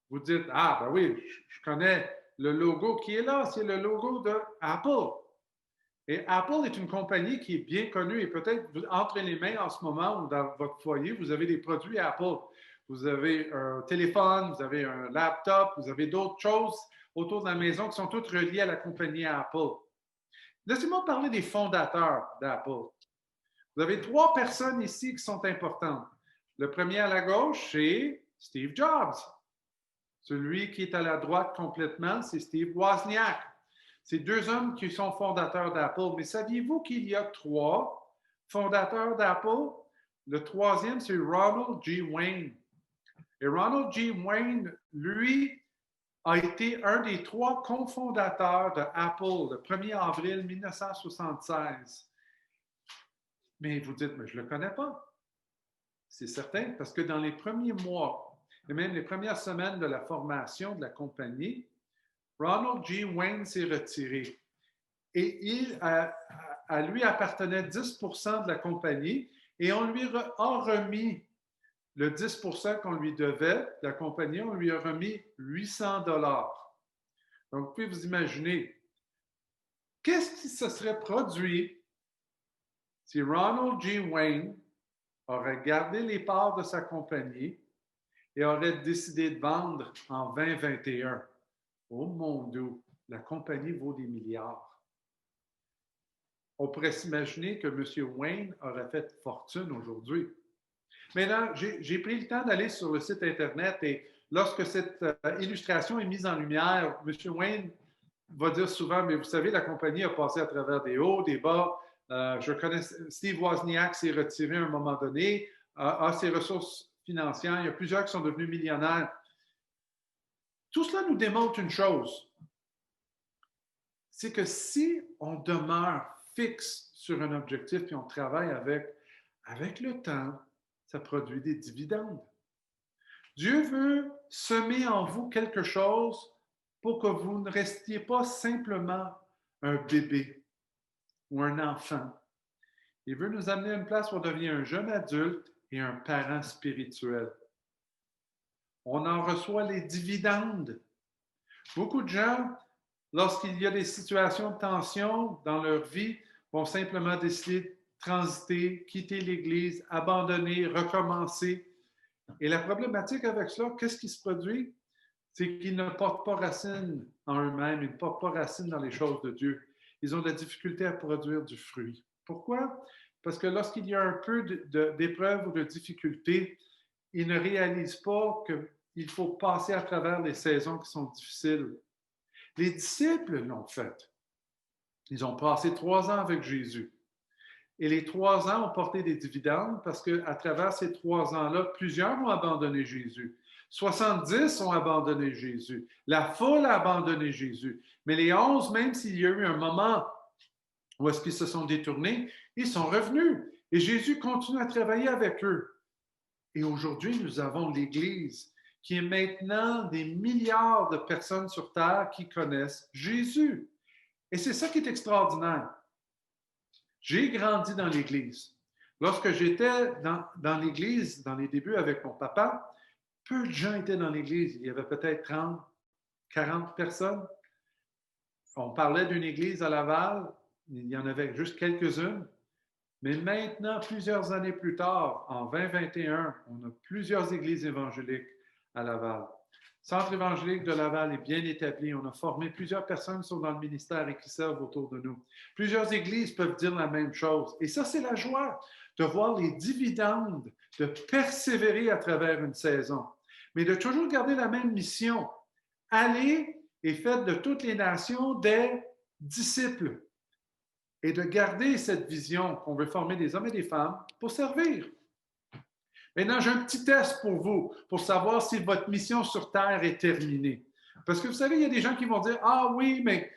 [SPEAKER 1] vous dites, ah, ben oui, je connais le logo qui est là, c'est le logo de Apple. Et Apple est une compagnie qui est bien connue et peut-être entre les mains en ce moment ou dans votre foyer, vous avez des produits Apple. Vous avez un téléphone, vous avez un laptop, vous avez d'autres choses autour de la maison qui sont toutes reliées à la compagnie Apple. Laissez-moi parler des fondateurs d'Apple. Vous avez 3 personnes ici qui sont importantes. Le premier à la gauche, c'est Steve Jobs. Celui qui est à la droite complètement, c'est Steve Wozniak. C'est 2 hommes qui sont fondateurs d'Apple. Mais saviez-vous qu'il y a 3 fondateurs d'Apple? Le 3e, c'est Ronald G. Wayne. Et Ronald G. Wayne, lui, a été un des 3 cofondateurs d'Apple le 1er avril 1976. Mais vous dites, mais je ne le connais pas. C'est certain, parce que dans les premiers mois et même les premières semaines de la formation de la compagnie, Ronald G. Wayne s'est retiré. Et à lui appartenait 10% de la compagnie et on lui a remis le 10 qu'on lui devait, la compagnie, on lui a remis 800 $. Donc, vous pouvez vous imaginer, qu'est-ce qui se serait produit si Ronald G. Wayne aurait gardé les parts de sa compagnie et aurait décidé de vendre en 2021? Oh mon Dieu, la compagnie vaut des milliards. On pourrait s'imaginer que M. Wayne aurait fait fortune aujourd'hui. Maintenant, j'ai pris le temps d'aller sur le site Internet et lorsque cette illustration est mise en lumière, M. Wayne va dire souvent, mais vous savez, la compagnie a passé à travers des hauts, des bas. Je connais Steve Wozniak s'est retiré à un moment donné, a ses ressources financières. Il y a plusieurs qui sont devenus millionnaires. Tout cela nous démontre une chose, c'est que si on demeure fixe sur un objectif et on travaille avec le temps, ça produit des dividendes. Dieu veut semer en vous quelque chose pour que vous ne restiez pas simplement un bébé ou un enfant. Il veut nous amener à une place où on devient un jeune adulte et un parent spirituel. On en reçoit les dividendes. Beaucoup de gens, lorsqu'il y a des situations de tension dans leur vie, vont simplement décider de transiter, quitter l'Église, abandonner, recommencer. Et la problématique avec cela, qu'est-ce qui se produit? C'est qu'ils ne portent pas racine en eux-mêmes, ils ne portent pas racine dans les choses de Dieu. Ils ont de la difficulté à produire du fruit. Pourquoi? Parce que lorsqu'il y a un peu d'épreuves ou de difficultés, ils ne réalisent pas qu'il faut passer à travers les saisons qui sont difficiles. Les disciples l'ont fait. Ils ont passé 3 ans avec Jésus. Et les 3 ans ont porté des dividendes parce qu'à travers ces 3 ans-là, plusieurs ont abandonné Jésus. 70 ont abandonné Jésus. La foule a abandonné Jésus. Mais les 11, même s'il y a eu un moment où est-ce qu'ils se sont détournés, ils sont revenus. Et Jésus continue à travailler avec eux. Et aujourd'hui, nous avons l'Église qui est maintenant des milliards de personnes sur Terre qui connaissent Jésus. Et c'est ça qui est extraordinaire. J'ai grandi dans l'Église. Lorsque j'étais dans l'Église, dans les débuts avec mon papa, peu de gens étaient dans l'Église. Il y avait peut-être 30, 40 personnes. On parlait d'une église à Laval. Il y en avait juste quelques-unes. Mais maintenant, plusieurs années plus tard, en 2021, on a plusieurs églises évangéliques à Laval. Le Centre évangélique de Laval est bien établi. On a formé plusieurs personnes qui sont dans le ministère et qui servent autour de nous. Plusieurs églises peuvent dire la même chose. Et ça, c'est la joie de voir les dividendes, de persévérer à travers une saison, mais de toujours garder la même mission. Allez et faites de toutes les nations des disciples. Et de garder cette vision qu'on veut former des hommes et des femmes pour servir. Maintenant, j'ai un petit test pour vous, pour savoir si votre mission sur Terre est terminée. Parce que vous savez, il y a des gens qui vont dire « Ah oui, mais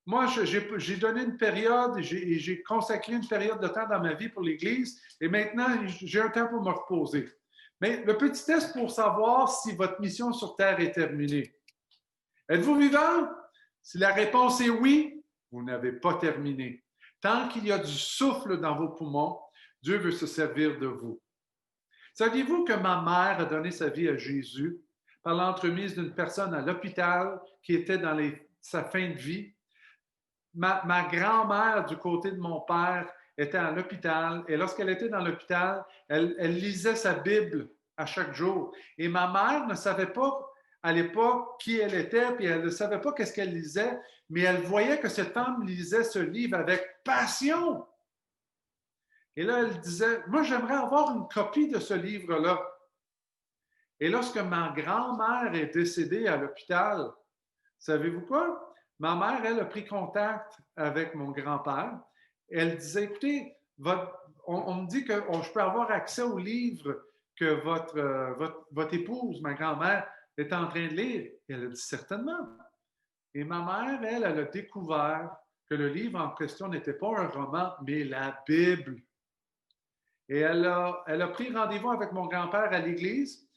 [SPEAKER 1] moi, j'ai donné une période, j'ai consacré une période de temps dans ma vie pour l'Église, et maintenant, j'ai un temps pour me reposer. » Mais le petit test pour savoir si votre mission sur Terre est terminée. Êtes-vous vivant? Si la réponse est oui, vous n'avez pas terminé. Tant qu'il y a du souffle dans vos poumons, Dieu veut se servir de vous. Saviez-vous que ma mère a donné sa vie à Jésus par l'entremise d'une personne à l'hôpital qui était dans sa fin de vie? Ma grand-mère, du côté de mon père, était à l'hôpital et lorsqu'elle était dans l'hôpital, elle lisait sa Bible à chaque jour. Et ma mère ne savait pas à l'époque qui elle était, puis elle ne savait pas qu'est-ce qu'elle lisait, mais elle voyait que cette femme lisait ce livre avec passion. Et là, elle disait, moi, j'aimerais avoir une copie de ce livre-là. Et lorsque ma grand-mère est décédée à l'hôpital, savez-vous quoi? Ma mère, elle a pris contact avec mon grand-père. Elle disait, écoutez, on me dit que je peux avoir accès au livre que votre épouse, ma grand-mère, est en train de lire. Et elle a dit, certainement. Et ma mère, elle a découvert que le livre en question n'était pas un roman, mais la Bible. Et elle a pris rendez-vous avec mon grand-père à l'église.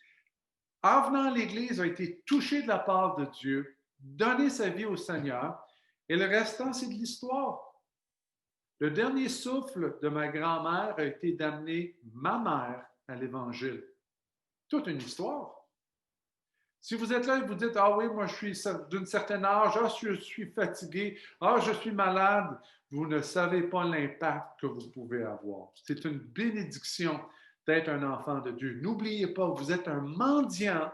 [SPEAKER 1] En venant à l'église, a été touchée de la part de Dieu, donné sa vie au Seigneur. Et le restant, c'est de l'histoire. Le dernier souffle de ma grand-mère a été d'amener ma mère à l'Évangile. toute une histoire. Si vous êtes là et vous dites, ah oui, moi je suis d'une certaine âge, ah je suis fatigué, ah je suis malade, vous ne savez pas l'impact que vous pouvez avoir. C'est une bénédiction d'être un enfant de Dieu. N'oubliez pas, vous êtes un mendiant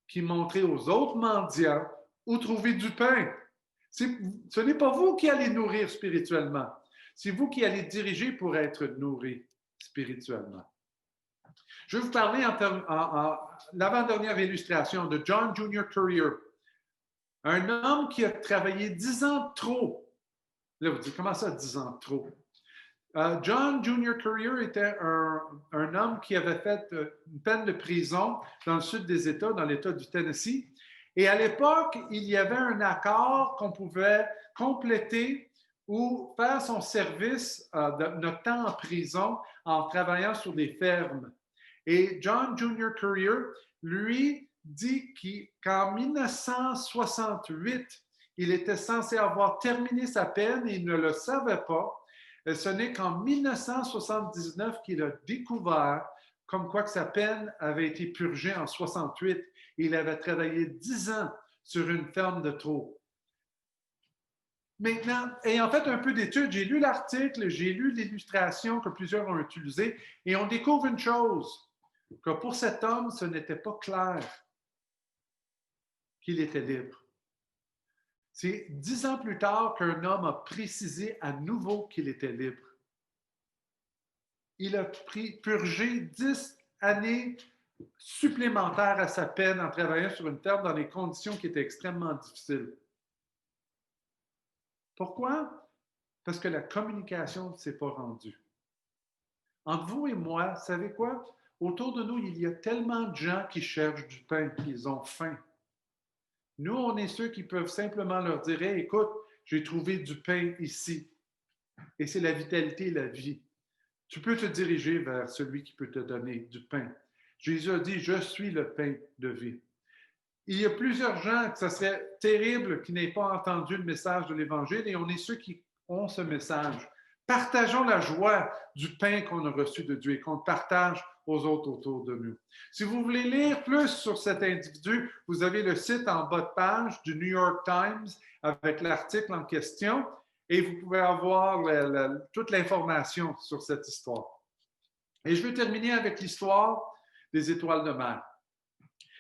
[SPEAKER 1] qui montrez aux autres mendiants où trouver du pain. Ce n'est pas vous qui allez nourrir spirituellement. C'est vous qui allez diriger pour être nourri spirituellement. Je vais vous parler en l'avant-dernière illustration de John Junior Courier, un homme qui a travaillé 10 ans trop. Là, vous dites, comment ça, 10 ans trop? John Junior Courier était un homme qui avait fait une peine de prison dans le sud des États, dans l'État du Tennessee. Et à l'époque, il y avait un accord qu'on pouvait compléter ou faire son service de notre temps en prison en travaillant sur des fermes. Et John Junior Courier, lui, dit qu'en 1968, il était censé avoir terminé sa peine et il ne le savait pas. Et ce n'est qu'en 1979 qu'il a découvert comme quoi que sa peine avait été purgée en 68. Il avait travaillé 10 ans sur une ferme de trop. Maintenant, ayant fait un peu d'études, j'ai lu l'article, j'ai lu l'illustration que plusieurs ont utilisée et on découvre une chose, que pour cet homme, ce n'était pas clair qu'il était libre. C'est 10 ans plus tard qu'un homme a précisé à nouveau qu'il était libre. Il a purgé 10 années supplémentaires à sa peine en travaillant sur une ferme dans des conditions qui étaient extrêmement difficiles. Pourquoi? Parce que la communication ne s'est pas rendue. Entre vous et moi, savez quoi? Autour de nous, il y a tellement de gens qui cherchent du pain, qu'ils ont faim. Nous, on est ceux qui peuvent simplement leur dire, hey, écoute, j'ai trouvé du pain ici. Et c'est la vitalité et la vie. Tu peux te diriger vers celui qui peut te donner du pain. Jésus a dit, je suis le pain de vie. Il y a plusieurs gens que ce serait terrible qui n'aient pas entendu le message de l'Évangile et on est ceux qui ont ce message. Partageons la joie du pain qu'on a reçu de Dieu et qu'on partage aux autres autour de nous. Si vous voulez lire plus sur cet individu, vous avez le site en bas de page du New York Times avec l'article en question et vous pouvez avoir toute l'information sur cette histoire. Et je vais terminer avec l'histoire des étoiles de mer.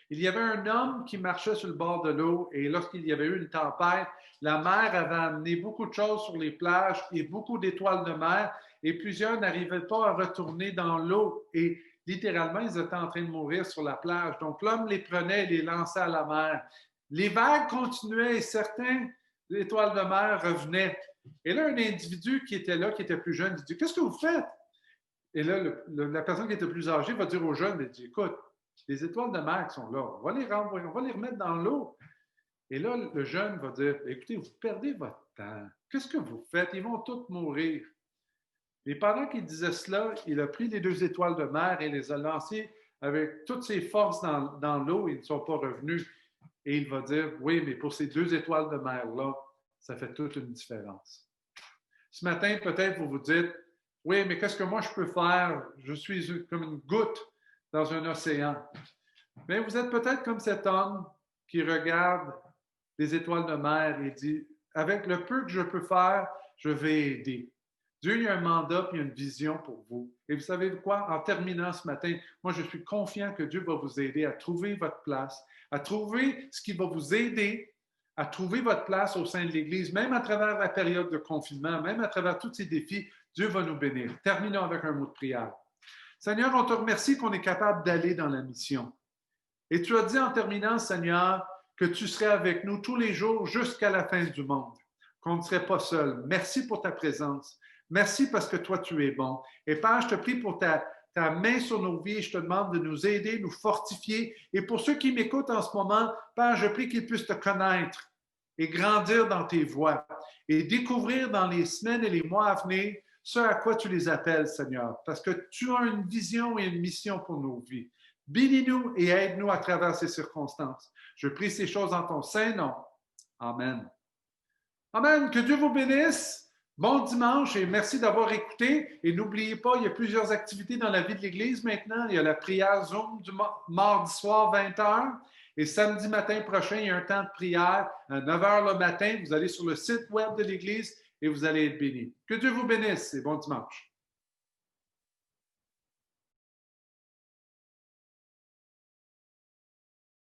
[SPEAKER 1] Il y avait un homme qui marchait sur le bord de l'eau et lorsqu'il y avait eu une tempête, la mer avait amené beaucoup de choses sur les plages et beaucoup d'étoiles de mer et plusieurs n'arrivaient pas à retourner dans l'eau et littéralement, ils étaient en train de mourir sur la plage. Donc, l'homme les prenait et les lançait à la mer. Les vagues continuaient et certaines étoiles de mer revenaient. Et là, un individu qui était là, qui était plus jeune, il dit, qu'est-ce que vous faites? Et là, la personne qui était plus âgée va dire aux jeunes, il dit, écoute, les étoiles de mer qui sont là, on va les renvoyer, on va les remettre dans l'eau. Et là, le jeune va dire, écoutez, vous perdez votre temps. Qu'est-ce que vous faites? Ils vont tous mourir. Et pendant qu'il disait cela, il a pris les 2 étoiles de mer et les a lancées avec toutes ses forces dans l'eau. Ils ne sont pas revenus. Et il va dire, oui, mais pour ces 2 étoiles de mer-là, ça fait toute une différence. Ce matin, peut-être vous vous dites, oui, mais qu'est-ce que moi je peux faire? Je suis comme une goutte dans un océan. Mais vous êtes peut-être comme cet homme qui regarde les étoiles de mer et dit, avec le peu que je peux faire, je vais aider. Dieu, il y a un mandat et une vision pour vous. Et vous savez quoi? En terminant ce matin, moi, je suis confiant que Dieu va vous aider à trouver votre place, à trouver ce qui va vous aider à trouver votre place au sein de l'Église, même à travers la période de confinement, même à travers tous ces défis. Dieu va nous bénir. Terminons avec un mot de prière. Seigneur, on te remercie qu'on est capable d'aller dans la mission. Et tu as dit en terminant, Seigneur, que tu serais avec nous tous les jours jusqu'à la fin du monde, qu'on ne serait pas seul. Merci pour ta présence. Merci parce que toi, tu es bon. Et Père, je te prie pour ta main sur nos vies. Je te demande de nous aider, nous fortifier. Et pour ceux qui m'écoutent en ce moment, Père, je prie qu'ils puissent te connaître et grandir dans tes voies et découvrir dans les semaines et les mois à venir ce à quoi tu les appelles, Seigneur, parce que tu as une vision et une mission pour nos vies. Bénis-nous et aide-nous à travers ces circonstances. Je prie ces choses en ton saint nom. Amen. Amen. Que Dieu vous bénisse. Bon dimanche et merci d'avoir écouté. Et n'oubliez pas, il y a plusieurs activités dans la vie de l'Église maintenant. Il y a la prière Zoom du mardi soir 20h. Et samedi matin prochain, il y a un temps de prière à 9h le matin. Vous allez sur le site web de l'Église et vous allez être bénis. Que Dieu vous bénisse et bon dimanche.